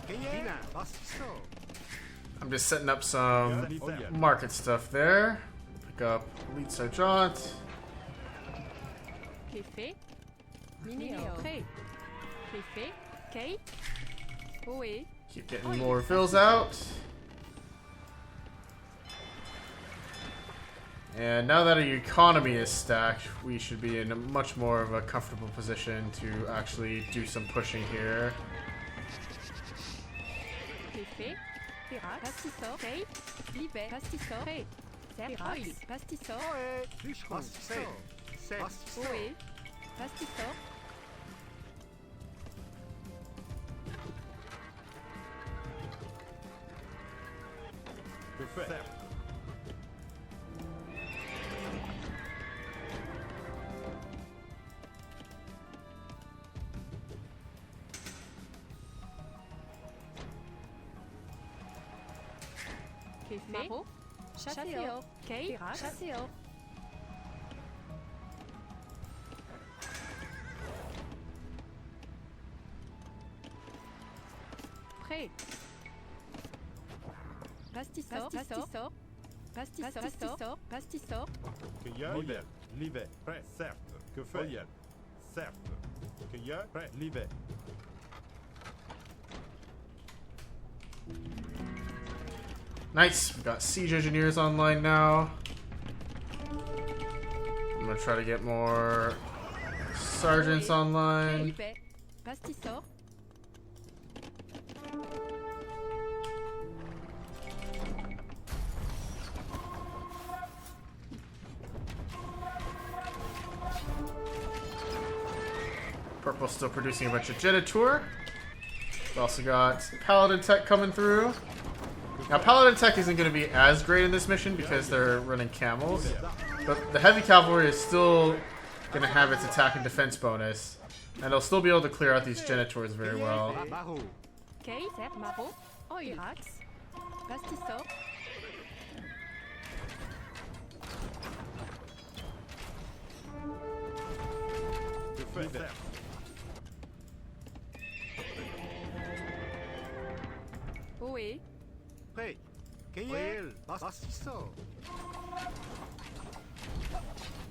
S5: Kayé. Bastisso.
S1: I'm just setting up some
S2: Oh yeah.
S1: market stuff there. Pick up Elite Sergeant.
S4: Qu'est fait. Minéo. Prêt. Qu'est fait. Kay. Ohé.
S1: Keep getting more fills out. And now that our economy is stacked, we should be in a much more of a comfortable position to actually do some pushing here.
S4: Qu'est fait. Verax. Bastissor. Kay. Libet. Bastissor. Prêt. Verax. Bastissor.
S5: Bûcheron. Bastisso.
S4: Ohé. Bastissor.
S2: Que fait?
S4: Qu'est fait. Chasseur. Kay. Chasseur. Prêt. Bastissor. Bastissor. Bastissor. Bastissor. Bastissor.
S2: Que y a? Libère. Libère. Prêt. Certes. Que fait? Oh yeah. Certes. Que y a? Prêt. Libère.
S1: Nice. We got siege engineers online now. I'm gonna try to get more sergeants online.
S4: Libet. Bastissor.
S1: Purple's still producing a bunch of Genitour. We also got Paladin Tech coming through. Now, Paladin Tech isn't going to be as great in this mission because they're running camels. But the Heavy Cavalry is still going to have its attack and defense bonus. And they'll still be able to clear out these Genitours very well.
S5: Barreau.
S4: Kay. Certes. Maro. Verax. Bastissor.
S2: Que fait? Libère.
S4: Ohé.
S5: Prêt. Kayé. Bastisso.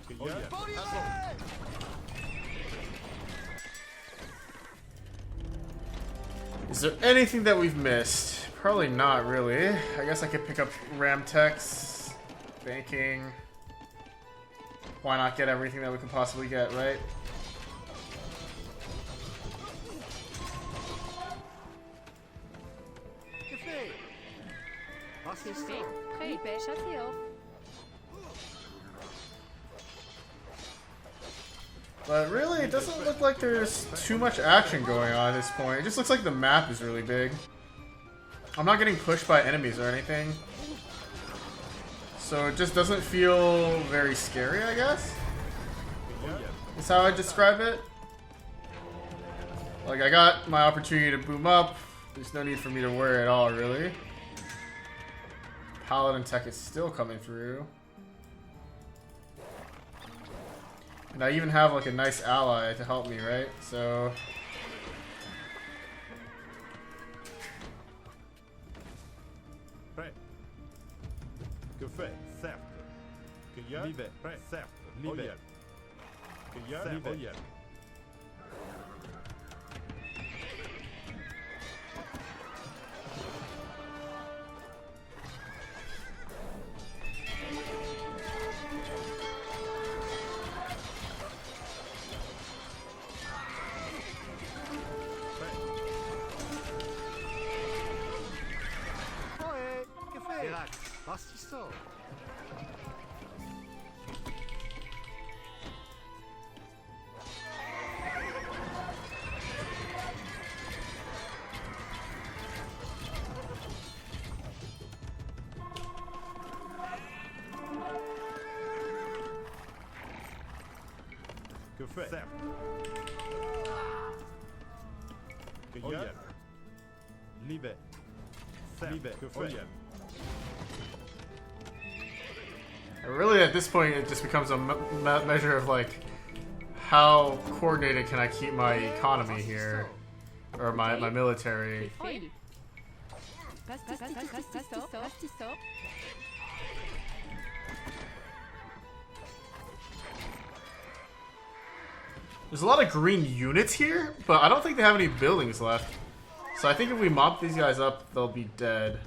S2: Que y a?
S1: Is there anything that we've missed? Probably not really. I guess I could pick up Ramtex, banking. Why not get everything that we can possibly get, right?
S5: Café.
S4: Qu'est
S5: Bastisso.
S4: fait. Prêt. Libet. Chasseur.
S1: But really, it doesn't look like there's too much action going on at this point. It just looks like the map is really big. I'm not getting pushed by enemies or anything. So it just doesn't feel very scary, I guess. Is how I describe it. Like, I got my opportunity to boom up. There's no need for me to worry at all, really. Paladin Tech is still coming through. And I even have like a nice ally to help me, right? So
S2: Prêt. Que fait? Certes. Que y a? Libère. Prêt. Certes. Libère. Que y a? Libère.
S5: Café. Bastisso.
S2: Que fait? Certes. Que gör? Live. Live. Que fait?
S1: Really, at this point, it just becomes a measure of like, how coordinated can I keep my economy here, or my military.
S4: Oil. Pastisso.
S1: There's a lot of green units here, but I don't think they have any buildings left. So I think if we mop these guys up, they'll be dead.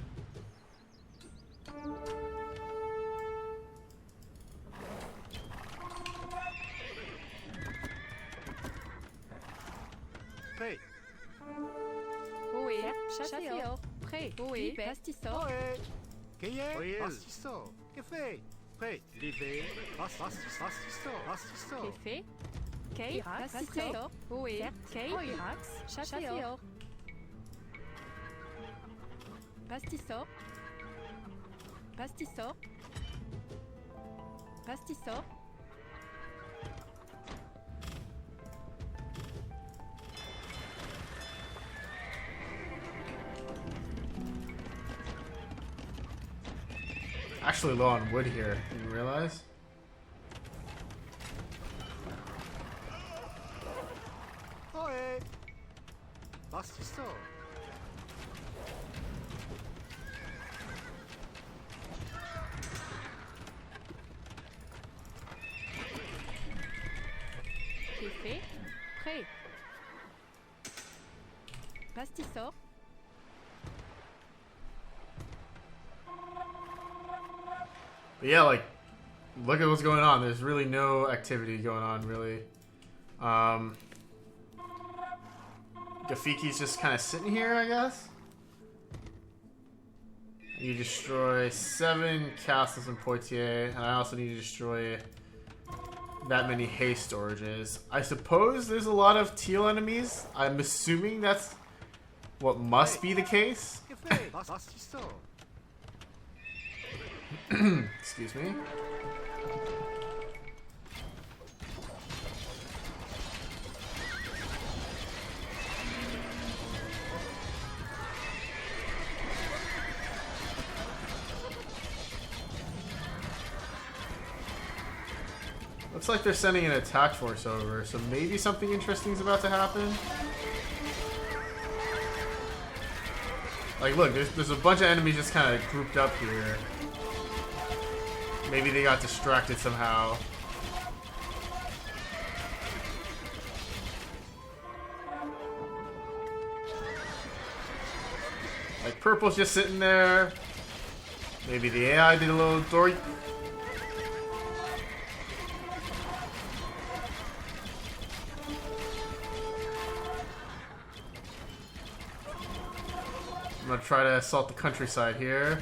S5: Prêt.
S4: Oe. Chasseur. Prêt. Oe. Pastisso.
S5: Oe. Che
S3: Oil.
S5: è? Bastisso. Che fai? Prêt. Live. Bastisso. Bastisso.
S4: Fait. Kei. Pastisso. Oe. Kei. Irax. Chasseur. Pastisso.
S1: Actually low on wood here. Didn't realize.
S5: Oe. Bastisso.
S4: Fait. Prêt. Pastisso.
S1: But yeah, like, look at what's going on. There's really no activity going on, really. Gafiki's just kind of sitting here, I guess. You destroy 7 castles in Poitiers, and I also need to destroy that many hay storages. I suppose there's a lot of teal enemies. I'm assuming that's what must be the case.
S5: Che fai? Bastisso.
S1: Excuse me. Looks like they're sending an attack force over, so maybe something interesting is about to happen. Like, look, there's a bunch of enemies just kind of grouped up here. Maybe they got distracted somehow. Like, purple's just sitting there. Maybe the AI did a little dory. I'm gonna try to assault the countryside here.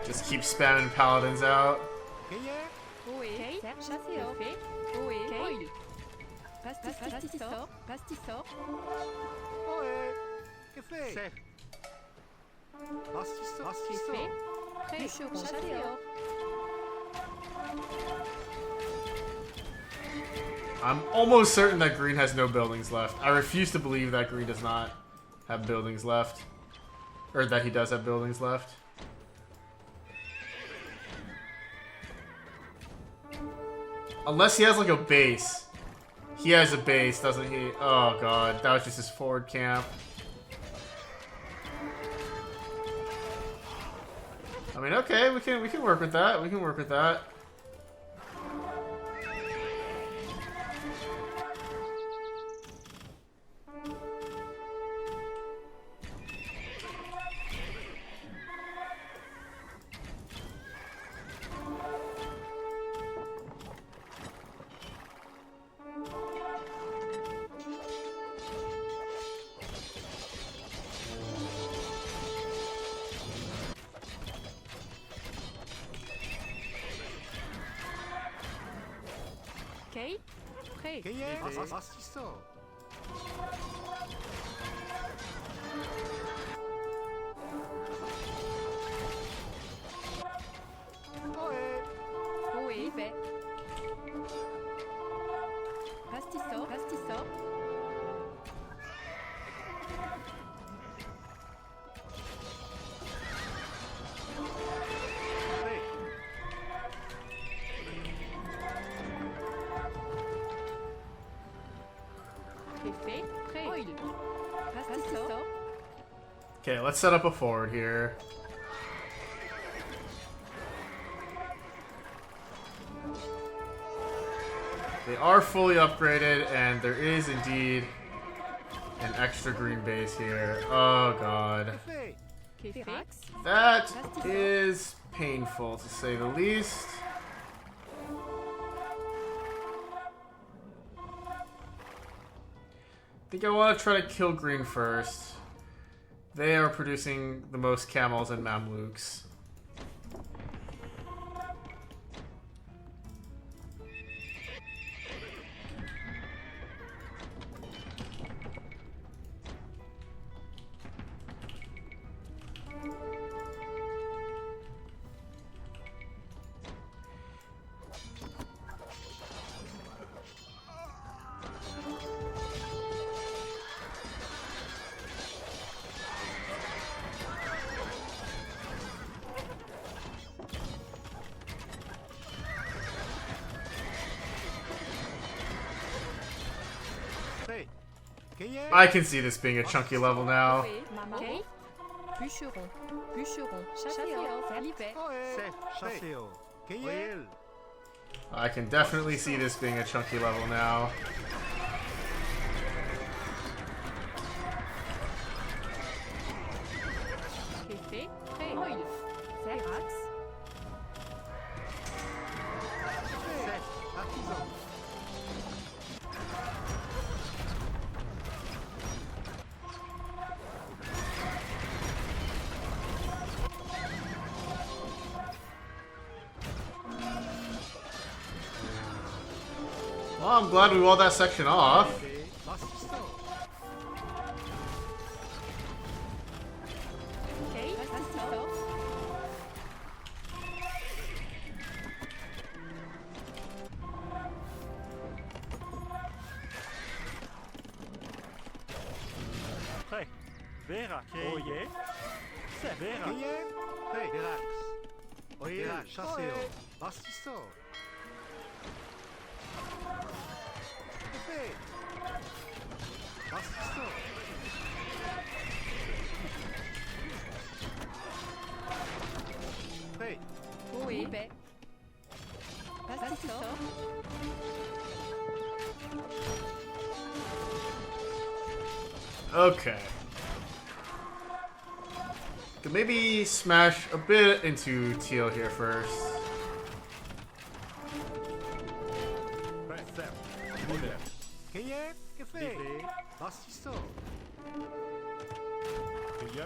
S1: Just keep spamming paladins out.
S5: Che è?
S4: Oe. Chasseur. Fait. Oe. Kei. Pastisso.
S5: Oe. Che fai?
S3: Certes.
S5: Bastisso.
S4: Fait. Prêt. Chasseur.
S1: I'm almost certain that green has no buildings left. I refuse to believe that green does not have buildings left. Or that he does have buildings left. Unless he has like a base. He has a base, doesn't he? Oh god, that was just his forward camp. I mean, okay, we can work with that. We can work with that.
S4: Prêt.
S5: Keye, Bastisto. Oe.
S4: Oe. Libé. Pastisso. Pastisso.
S5: Prêt.
S4: Café. Prêt. Oil. Pastisso.
S1: Okay, let's set up a forward here. They are fully upgraded, and there is indeed an extra green base here. Oh god.
S5: Café.
S4: Café.
S1: That is painful, to say the least. I think I want to try to kill green first. They are producing the most camels and Mamluks.
S5: Prêt. Keye.
S1: I can see this being a chunky level now.
S4: Oe. Maman. Bûcheron. Bûcheron. Chasseur. Libé.
S5: Oe. Chasseo. Keye.
S1: I can definitely see this being a chunky level now.
S4: Café. Prêt. Oil. Serax.
S5: Set. Artisan.
S1: Well, I'm glad we walled that section off.
S5: Bastisto.
S4: Okay. Pastisso.
S3: Prêt. Vera. Oye. C'est Vera.
S5: Keye. Prêt. Verax. Oye. Chasseo. Bastisto. Café. Bastisto. Prêt.
S4: Oe. Libé. Pastisso.
S1: Okay. Could maybe smash a bit into teal here first.
S2: Prêt, certo. Libé.
S5: Keye. Café. Bastisto.
S2: Keye.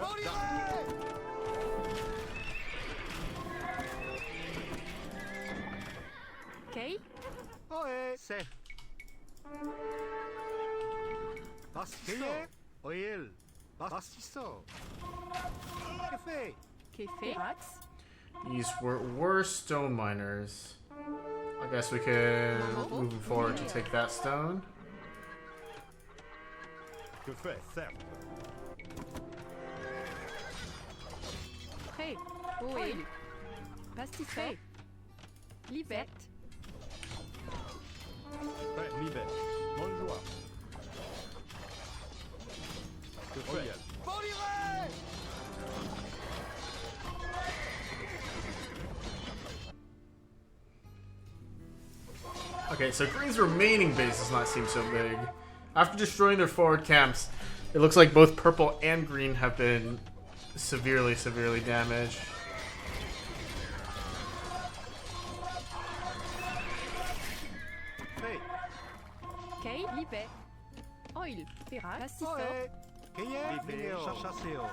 S4: Okay.
S5: Oe. Set. Bastisto. Oil. Bastisto. Café.
S4: Café. Rax.
S1: These were stone miners. I guess we can move forward to take that stone.
S2: Café, certo.
S4: Prêt. Oe. Pastisso. Libet.
S2: Prêt, libé. Bonne joie. Café.
S1: Okay, so green's remaining base does not seem so big. After destroying their forward camps, it looks like both purple and green have been severely damaged.
S5: Prêt.
S4: Okay. Libet. Oil. Pirac. Pastisso.
S5: Oe. Keye. Libéo. Chasseo.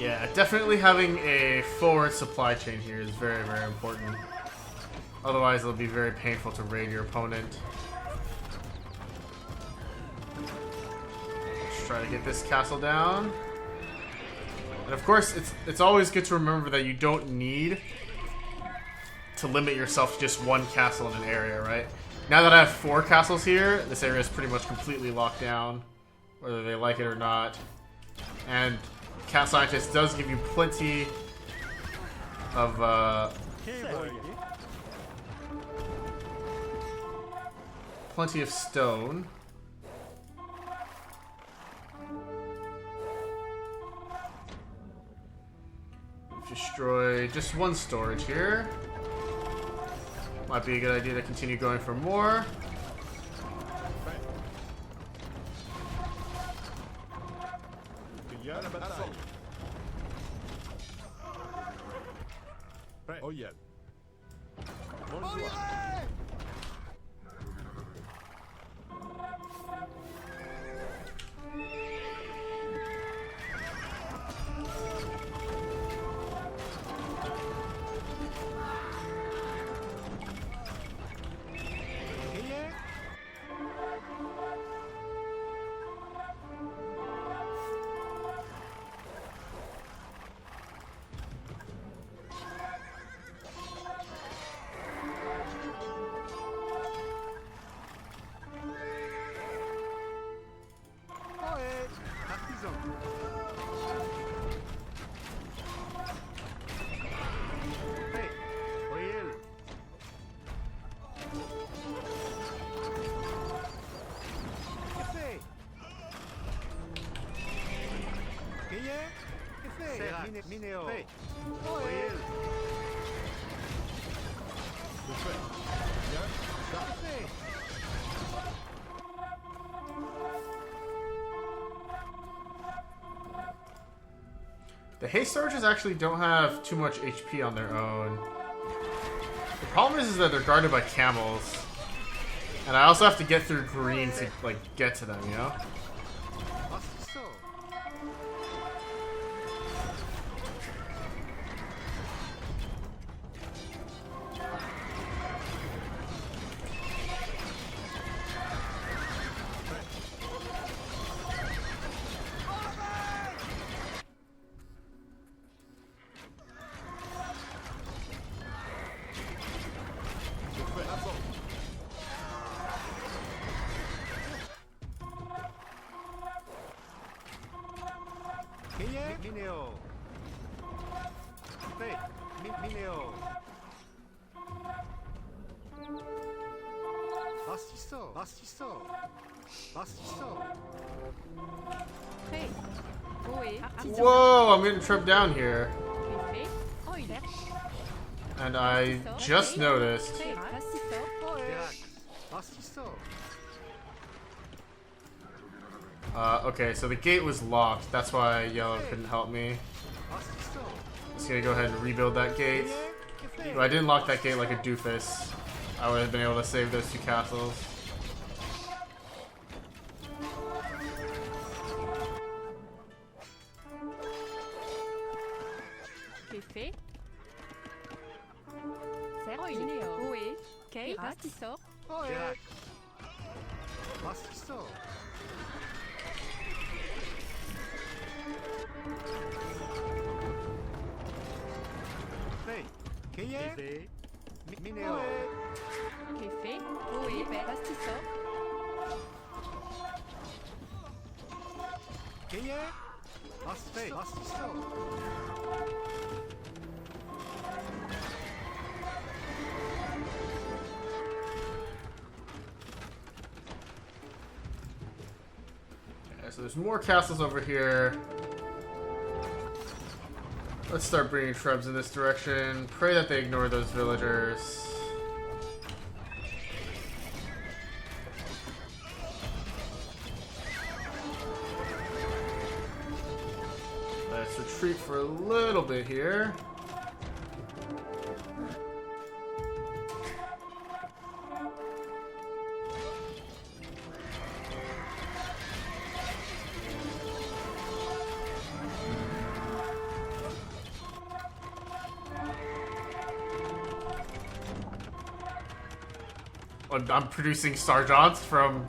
S1: Yeah, definitely having a forward supply chain here is very, very important. Otherwise, it'll be very painful to raid your opponent. Let's try to get this castle down. And of course, it's always good to remember that you don't need to limit yourself to just one castle in an area, right? Now that I have 4 castles here, this area is pretty much completely locked down, whether they like it or not. And Cat Scientist does give you plenty of stone. We've destroyed just 1 storage here. Might be a good idea to continue going for more.
S2: Oh yeah.
S5: Mineo.
S1: The haste surges actually don't have too much HP on their own. The problem is that they're guarded by camels. And I also have to get through green to like get to them, you know?
S5: Mineo. Hey, Mineo. Bastisso.
S4: Prêt. Ohé. Artisan.
S1: Whoa, I'm getting tripped down here.
S4: Fait. Oiler.
S1: And I just noticed.
S4: Prêt.
S5: Bastisso.
S1: Okay, so the gate was locked. That's why yellow couldn't help me. Just gonna go ahead and rebuild that gate. If I didn't lock that gate like a doofus, I would have been able to save those 2 castles.
S4: Qu'est fait? Serre. Ohé. Kay. Bastisso.
S5: Bastisso. Hey, Mineo.
S4: Qu'est fait? Ohé. Bastisso.
S5: Bastisso.
S1: Okay, so there's more castles over here. Let's start bringing shrubs in this direction. Pray that they ignore those villagers. Let's retreat for a little bit here. I'm producing sergeants from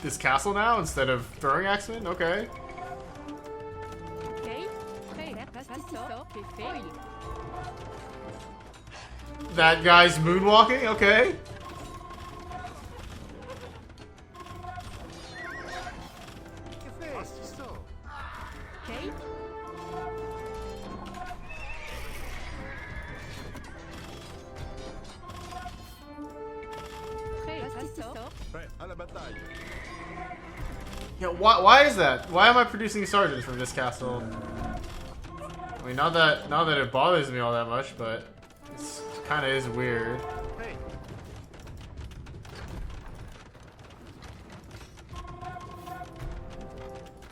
S1: this castle now instead of throwing axemen? Okay.
S4: Okay. Prêt. Pastisseur. Café.
S1: That guy's moonwalking? Okay.
S5: Café. Pastisseur.
S4: Okay. Prêt. Pastisseur.
S2: Prêt à la bataille.
S1: Yeah, why is that? Why am I producing sergeants from this castle? I mean, not that it bothers me all that much, but it kind of is weird.
S5: Prêt.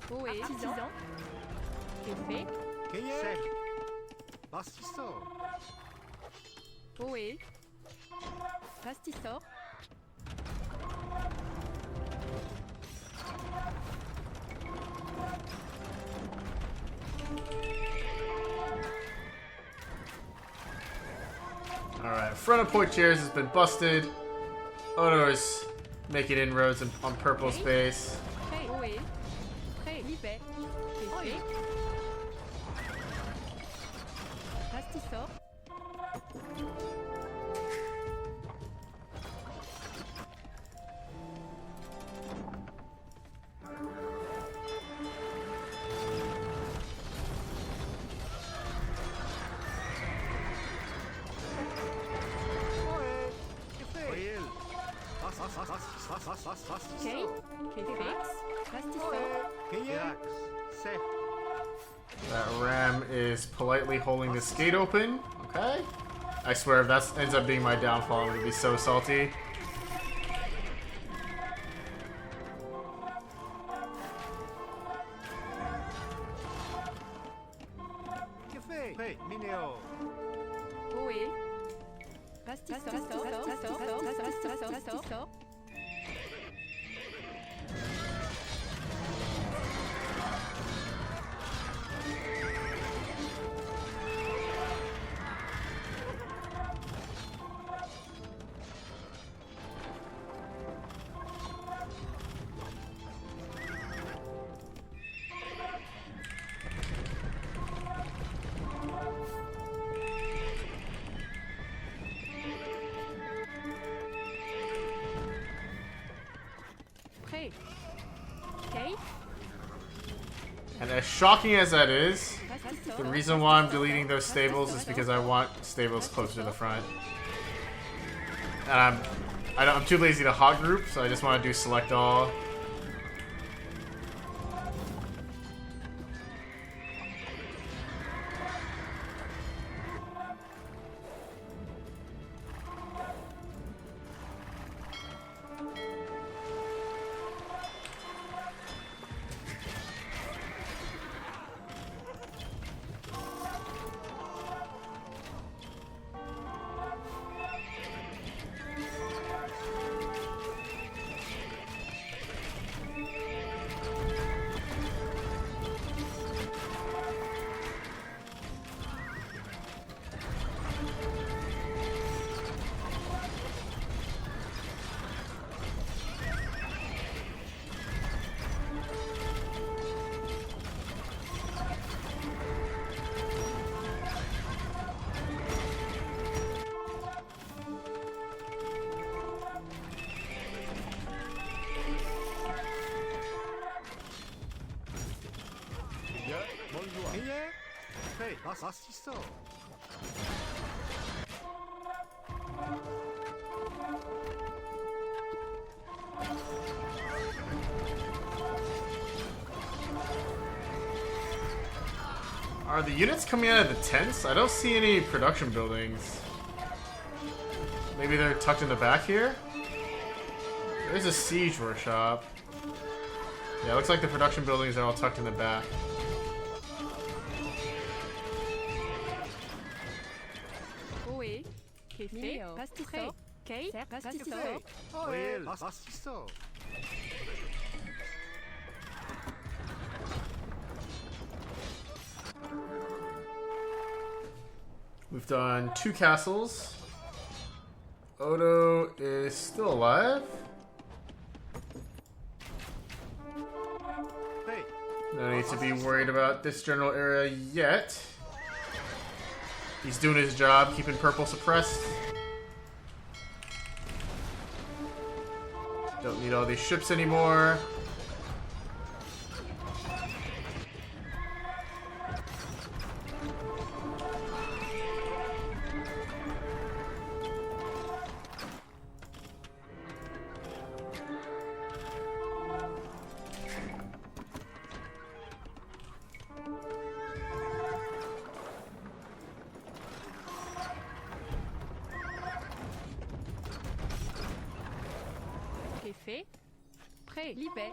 S4: Oui. Artisan. Café.
S5: Cueillir. Sec. Pastisseur.
S4: Oui. Pastisseur.
S1: Alright, front of point chairs has been busted. Ono is making inroads on purple space.
S4: Prêt. Oui. Prêt. Libé. Café. Pastisseur.
S5: Ouais. Café. Royal.
S4: Okay. Café. Pastisseur.
S5: Cueillir. Sec.
S1: That ram is politely holding this gate open. Okay. I swear, if that ends up being my downfall, I'm gonna be so salty.
S5: Café. Prêt. Minéo.
S4: Oui. Pastisseur. Pastisseur. Prêt. Okay.
S1: And as shocking as that is,
S4: Pastisseur.
S1: the reason why I'm deleting those stables is because I want stables closer to the front. And I'm too lazy to hot group, so I just want to do select all.
S2: Cueillir. Bonjour.
S5: Cueillir. Prêt. Pastisseur.
S1: Are the units coming out of the tents? I don't see any production buildings. Maybe they're tucked in the back here? There's a siege workshop. Yeah, it looks like the production buildings are all tucked in the back.
S4: Oui. Café. Pastisseur. Okay. Pastisseur.
S5: Royal. Pastisseur.
S1: We've done 2 castles. Odo is still alive.
S5: Hey,
S1: No need to be worried about this general area yet. He's doing his job, keeping purple suppressed. Don't need all these ships anymore.
S4: Café. Prêt. Libet.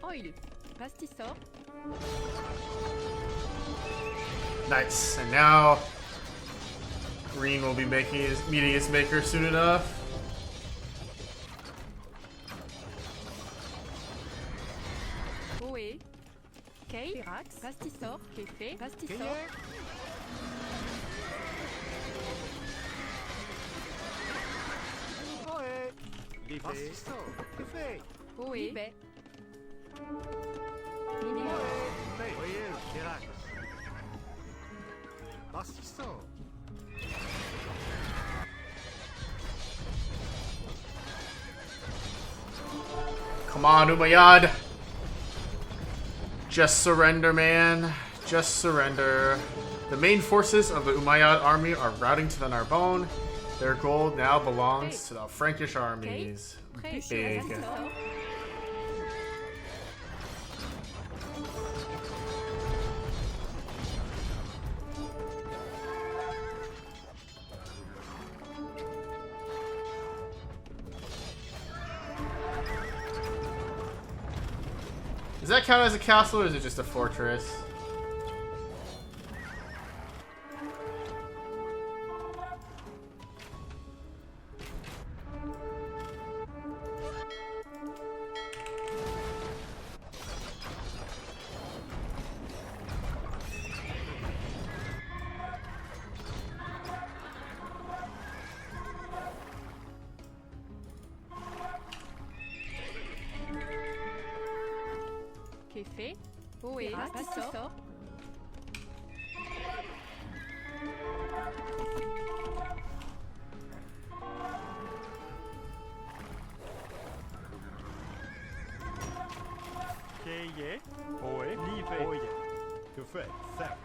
S4: Oil. Pastisor.
S1: Nice. And now Green will be meeting his maker soon enough.
S4: Oé. Kay. Pirax. Pastisor. Café. Pastisor.
S5: Kayek. Oé. Livet. Pastisor. Café.
S4: Oé. Libet. Mini.
S5: Prêt. Oye, Pirax. Pastisor.
S1: Come on, Umayyad. Just surrender, man. Just surrender. The main forces of the Umayyad army are routing to the Narbonne. Their gold now belongs to the Frankish armies.
S4: Prêt.
S1: Big.
S4: Pastisor.
S1: Does that count as a castle or is it just a fortress?
S4: Café. Oé. Pastisor.
S3: Keye. Oé. Livet. Oye.
S2: Café. Certo.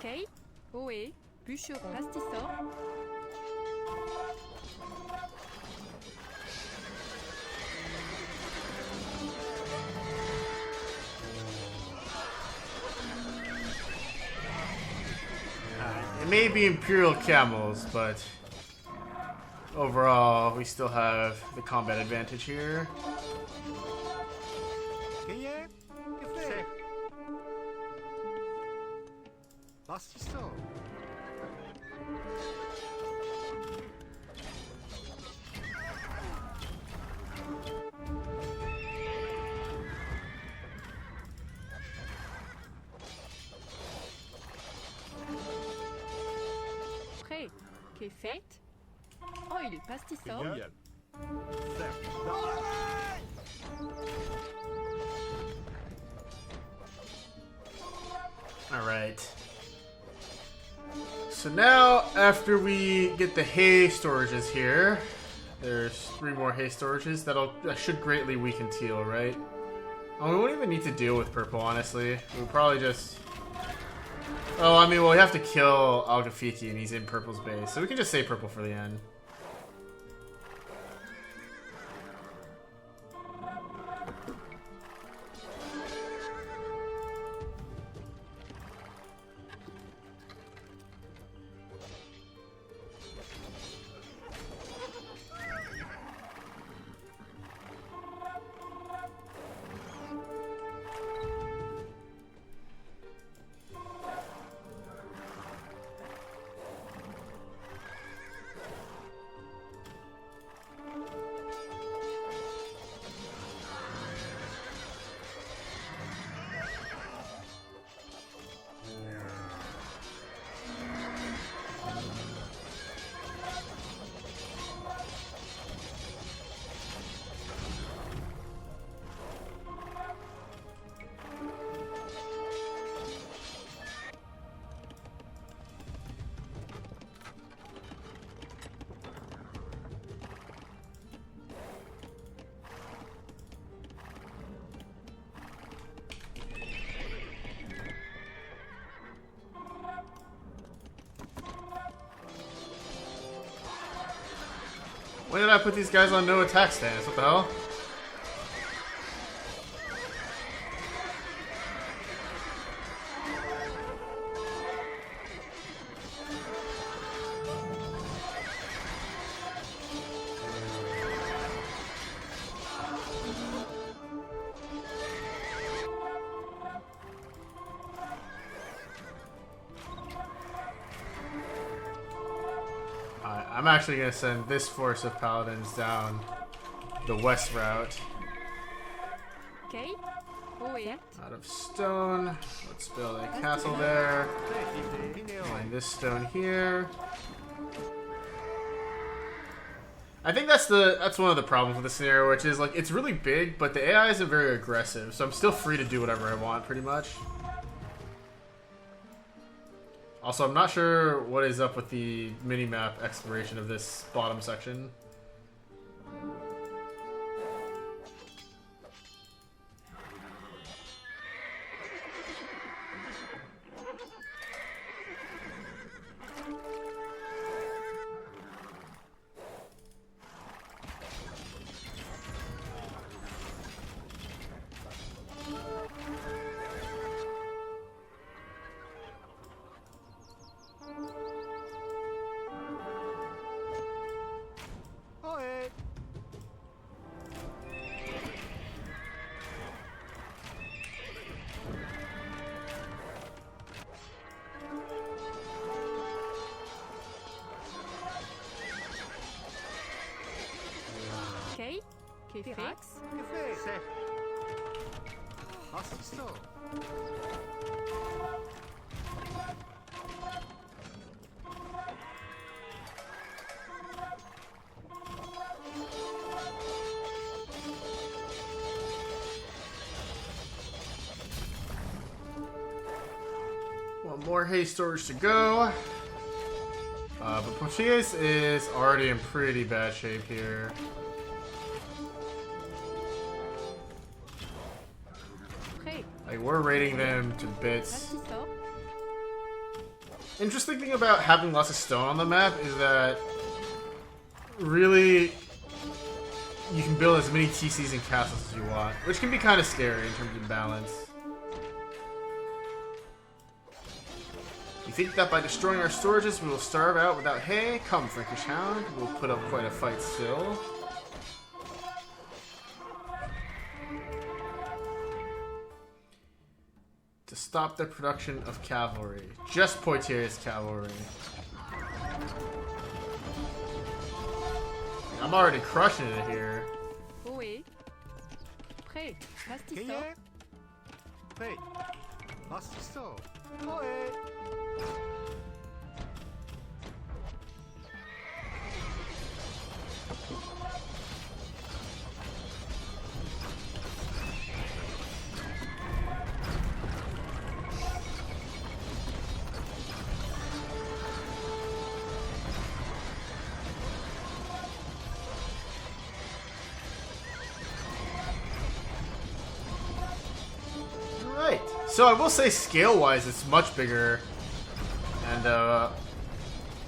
S4: Kay. Oé. Bûcheron. Pastisor.
S1: It may be Imperial camels, but overall, we still have the combat advantage here.
S5: Kayek. Café. Pastisor.
S4: Prêt. Café. Oil. Pastisor.
S2: Ojen. Certo.
S1: Alright. So now, after we get the hay storages here, there's 3 more hay storages. That should greatly weaken teal, right? Oh, we won't even need to deal with purple, honestly. We'll probably just... Oh, I mean, well, we have to kill Al-Gafiki, and he's in purple's base. So we can just say purple for the end. When did I put these guys on no attack stance? What the hell? I'm actually going to send this force of paladins down the west route.
S4: Okay. Oui.
S1: Out of stone. Let's build a castle there. Find this stone here. I think that's one of the problems with the scenario, which is like it's really big, but the AI isn't very aggressive, so I'm still free to do whatever I want, pretty much. Also, I'm not sure what is up with the mini-map exploration of this bottom section.
S4: Okay. Que fait?
S5: Que fait? C'est. Assisto.
S1: One more haste storage to go. But Portuguese is already in pretty bad shape here. Like, we're raiding them to bits. Interesting thing about having lots of stone on the map is that really you can build as many TCs and castles as you want, which can be kind of scary in terms of balance. You think that by destroying our storages we will starve out without hay? Come, Frankish Hound, we'll put up quite a fight still. To stop the production of cavalry. Just Poitiers cavalry. I'm already crushing it here.
S4: Oui. Prêt. Pastisso.
S5: Cueillir. Prêt. Assisto. Ohé.
S1: So I will say scale-wise it's much bigger and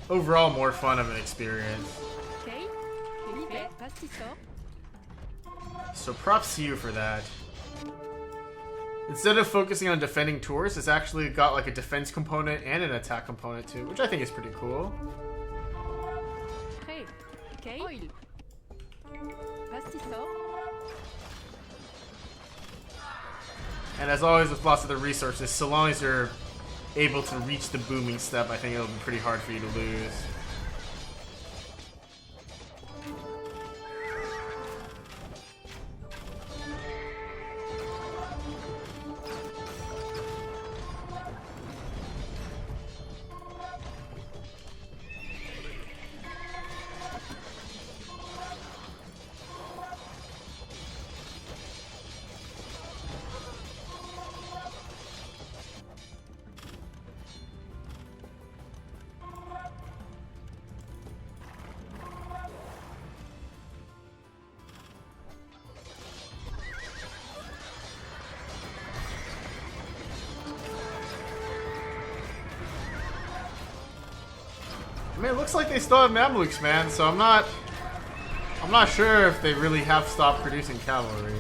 S1: overall more fun of an experience.
S4: Okay. Pastisso.
S1: So props to you for that. Instead of focusing on defending tours, it's actually got like a defense component and an attack component too, which I think is pretty cool.
S4: Prêt. Okay. Oil. Pastisso.
S1: And as always with lots of the resources, so long as you're able to reach the booming step, I think it'll be pretty hard for you to lose. I mean, it looks like they still have Mamluks, man, so I'm not I'm not sure if they really have stopped producing cavalry.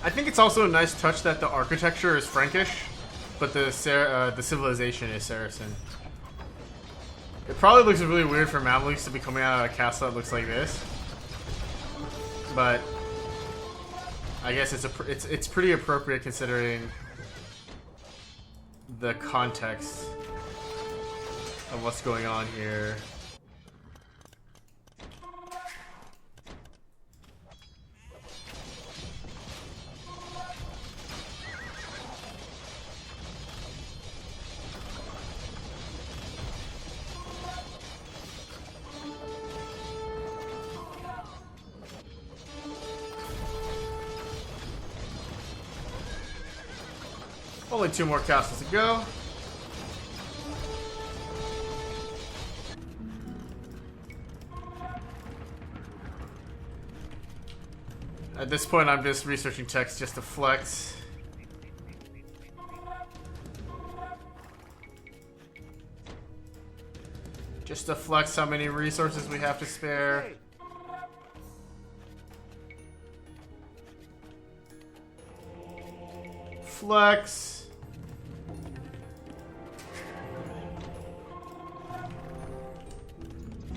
S1: I think it's also a nice touch that the architecture is Frankish, but the civilization is Saracen. It probably looks really weird for Mamluks to be coming out of a castle that looks like this, but I guess it's pretty appropriate considering the context of what's going on here. Only 2 more castles to go. At this point, I'm just researching text just to flex. Just to flex how many resources we have to spare. Flex.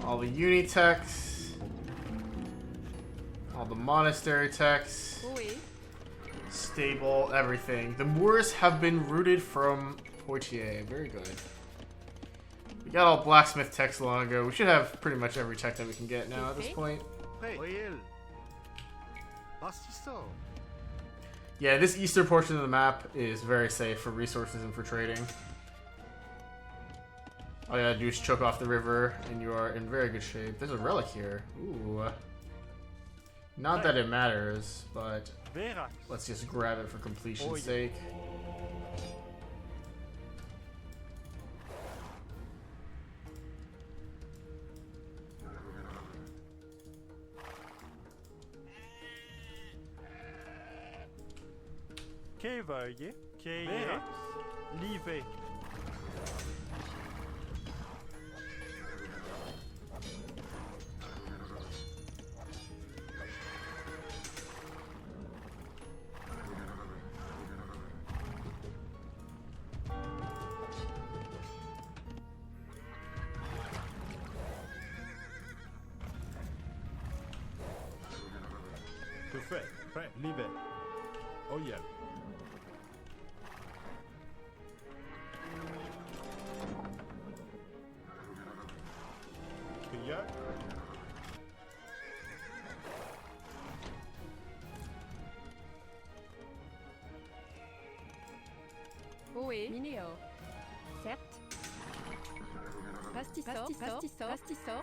S1: All the uni techs. All the monastery techs.
S4: Oui.
S1: Stable, everything. The Moors have been rooted from Poitiers. Very good. We got all blacksmith techs long ago. We should have pretty much every tech that we can get now at this point. Yeah, this eastern portion of the map is very safe for resources and for trading. All you gotta do is choke off the river, and you are in very good shape. There's a relic here. Ooh. Not that it matters, but let's just grab it for completion's sake.
S3: Que veuillez, que livet.
S2: Que fait? Prêt, livet. Oh yeah.
S4: Oui. Minéo. Certes. Pastissor. Pastissor. Pastissor.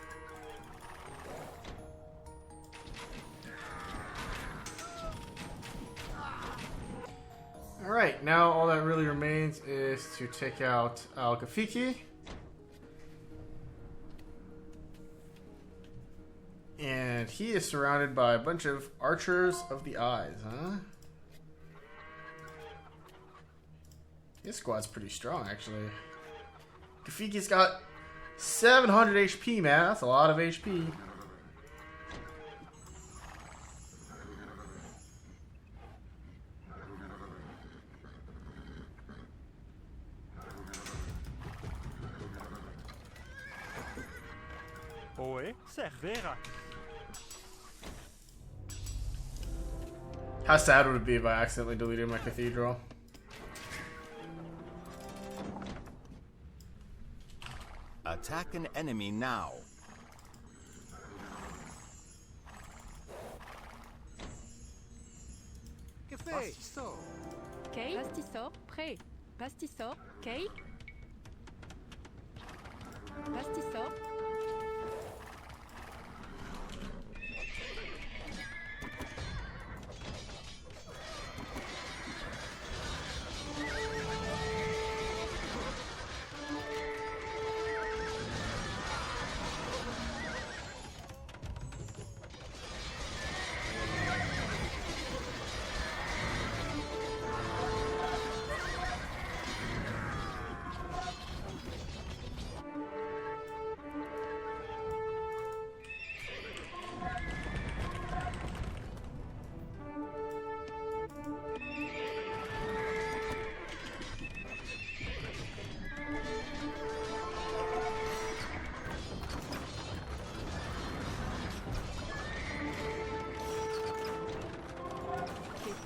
S1: Alright, now all that really remains is to take out Al-Gafiki. And he is surrounded by a bunch of archers of the eyes, huh? His squad's pretty strong, actually. Gafiki's got 700 HP, man. That's a lot of HP.
S3: Oe, Cervera.
S1: How sad would it be if I accidentally deleted my cathedral?
S6: Attack an enemy now.
S5: Café. Pastisso.
S4: Kay, Pastisso, prêt. Pastisso, Kay. Pastisso.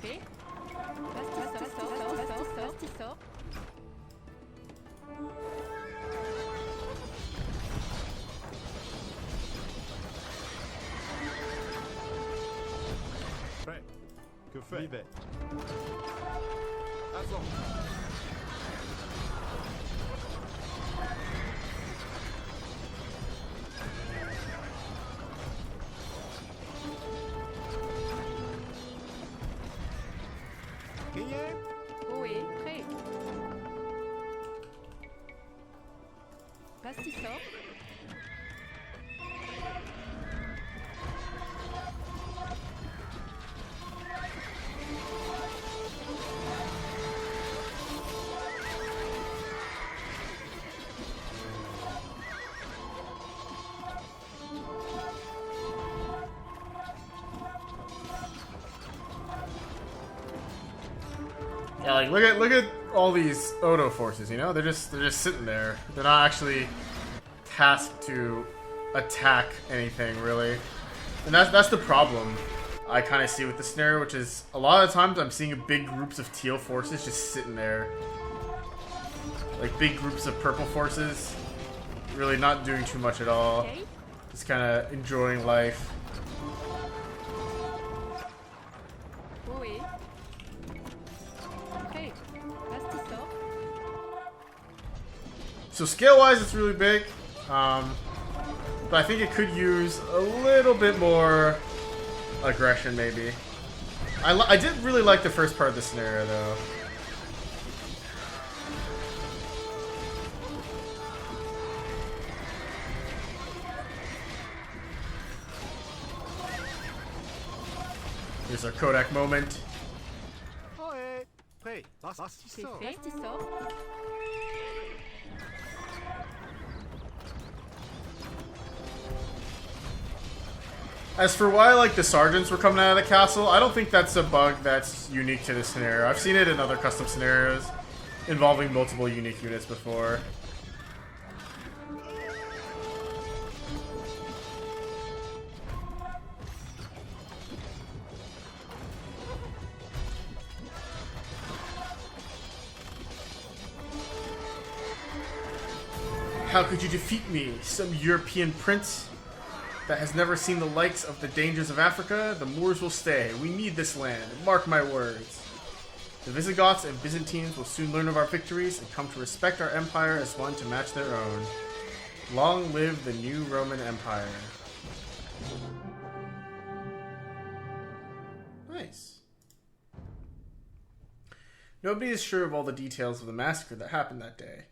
S4: Fait. Pastisso.
S2: Prêt. Que fait? Livet. Avant.
S5: Gagné.
S4: Ohé, prêt. Pastisso.
S1: Yeah, like look at all these Odo forces, you know? They're just sitting there. They're not actually tasked to attack anything really. And that's the problem I kind of see with the scenario, which is a lot of times I'm seeing big groups of teal forces just sitting there. Like big groups of purple forces really not doing too much at all.
S4: Kay.
S1: Just kind of enjoying life.
S4: Ohé. Prêt. Pastisso.
S1: So scale-wise, it's really big, but I think it could use a little bit more aggression, maybe. I did really like the first part of the scenario, though. Here's our Kodak moment.
S5: Ohé. Prêt. Pastisso.
S4: Pastisso.
S1: As for why, like, the sergeants were coming out of the castle, I don't think that's a bug that's unique to this scenario. I've seen it in other custom scenarios involving multiple unique units before. How could you defeat me, some European prince that has never seen the likes of the dangers of Africa? The Moors will stay. We need this land. Mark my words. The Visigoths and Byzantines will soon learn of our victories and come to respect our empire as one to match their own. Long live the new Roman Empire. Nice. Nobody is sure of all the details of the massacre that happened that day.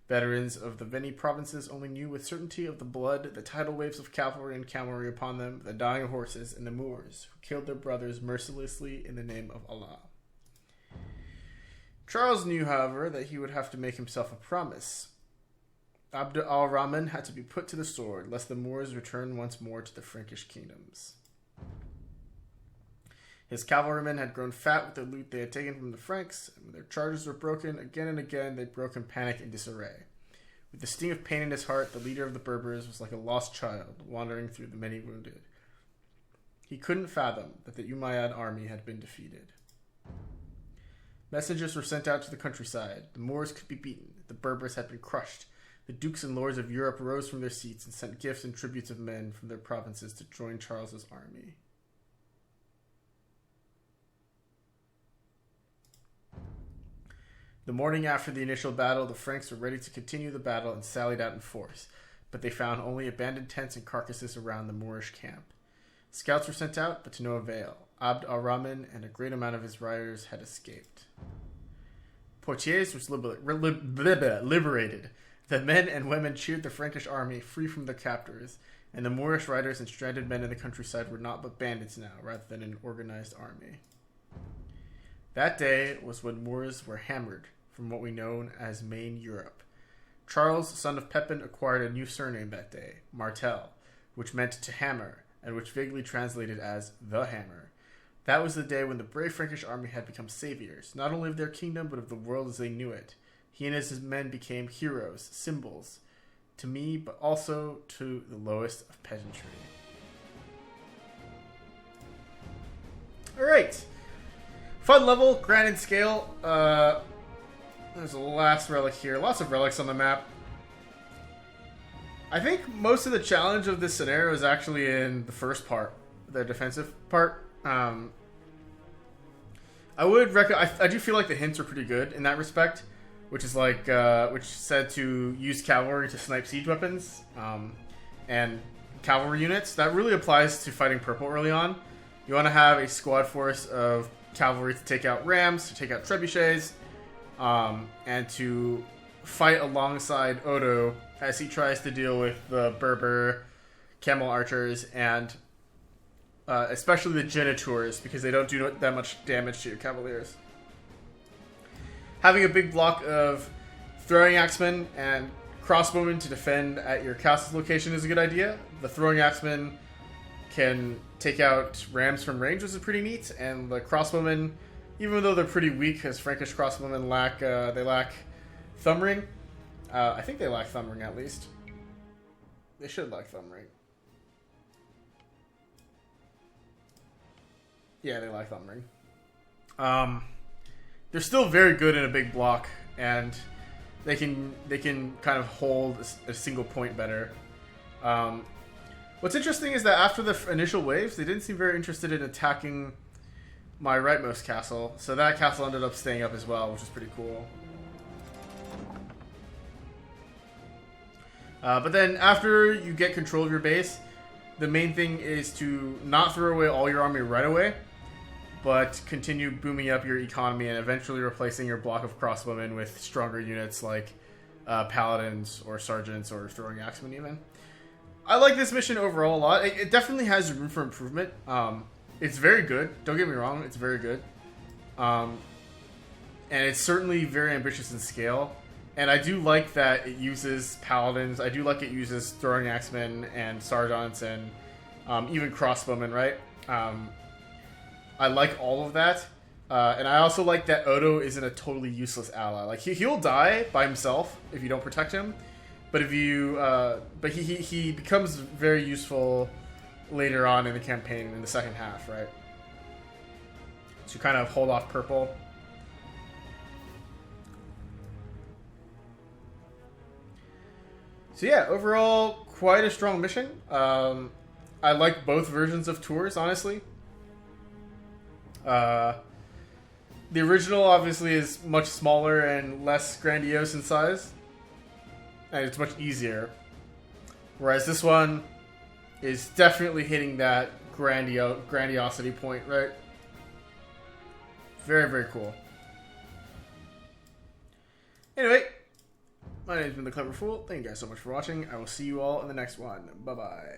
S1: Veterans of the many provinces only knew with certainty of the blood, the tidal waves of cavalry and camelry upon them, the dying horses, and the Moors, who killed their brothers mercilessly in the name of Allah. Charles knew, however, that he would have to make himself a promise. Abd al-Rahman had to be put to the sword, lest the Moors return once more to the Frankish kingdoms. His cavalrymen had grown fat with the loot they had taken from the Franks, and when their charges were broken again and again, they broke in panic and disarray. With the sting of pain in his heart, the leader of the Berbers was like a lost child, wandering through the many wounded. He couldn't fathom that the Umayyad army had been defeated. Messengers were sent out to the countryside. The Moors could be beaten. The Berbers had been crushed. The dukes and lords of Europe rose from their seats and sent gifts and tributes of men from their provinces to join Charles's army. The morning after the initial battle, the Franks were ready to continue the battle and sallied out in force, but they found only abandoned tents and carcasses around the Moorish camp. Scouts were sent out, but to no avail. Abd al-Rahman and a great amount of his riders had escaped. Poitiers was liberated. The men and women cheered the Frankish army free from their captors, and the Moorish riders and stranded men in the countryside were not but bandits now, rather than an organized army. That day was when Moors were hammered from what we know as Main Europe. Charles, son of Pepin, acquired a new surname that day, Martel, which meant to hammer, and which vaguely translated as the hammer. That was the day when the brave Frankish army had become saviors, not only of their kingdom, but of the world as they knew it. He and his men became heroes, symbols, to me, but also to the lowest of peasantry. Alright. Fun level, grand in scale. There's a last relic here. Lots of relics on the map. I think most of the challenge of this scenario is actually in the first part, the defensive part. I do feel like the hints are pretty good in that respect, which is like, which said to use cavalry to snipe siege weapons, and cavalry units. That really applies to fighting purple early on. You want to have a squad force of cavalry to take out rams, to take out trebuchets, and to fight alongside Odo as he tries to deal with the Berber camel archers and especially the Genitours, because they don't do that much damage to your cavaliers. Having a big block of throwing axemen and crossbowmen to defend at your castle's location is a good idea. The throwing axemen can take out rams from range, which is pretty neat, and the crossbowmen, even though they're pretty weak, because Frankish crossbowmen lack thumb ring. I think they lack thumb ring at least. They should lack thumb ring. Yeah, they lack thumb ring. They're still very good in a big block, and they can kind of hold a single point better. What's interesting is that after the initial waves, they didn't seem very interested in attacking my rightmost castle, so that castle ended up staying up as well, which is pretty cool. But then after you get control of your base, the main thing is to not throw away all your army right away, but continue booming up your economy and eventually replacing your block of crossbowmen with stronger units like paladins or sergeants or throwing axemen even. I like this mission overall a lot. It definitely has room for improvement. It's very good. Don't get me wrong. It's very good. And it's certainly very ambitious in scale. And I do like that it uses paladins. I do like it uses throwing axemen and sergeants and even crossbowmen, right? I like all of that. And I also like that Odo isn't a totally useless ally. Like, he'll die by himself if you don't protect him. But if you, but he becomes very useful later on in the campaign in the second half, right? To kind of hold off purple. So yeah, overall, quite a strong mission. I like both versions of Tours, honestly. The original obviously is much smaller and less grandiose in size. And it's much easier. Whereas this one is definitely hitting that grandiosity point, right? Very, very cool. Anyway, my name's been The Clever Fool. Thank you guys so much for watching. I will see you all in the next one. Bye-bye.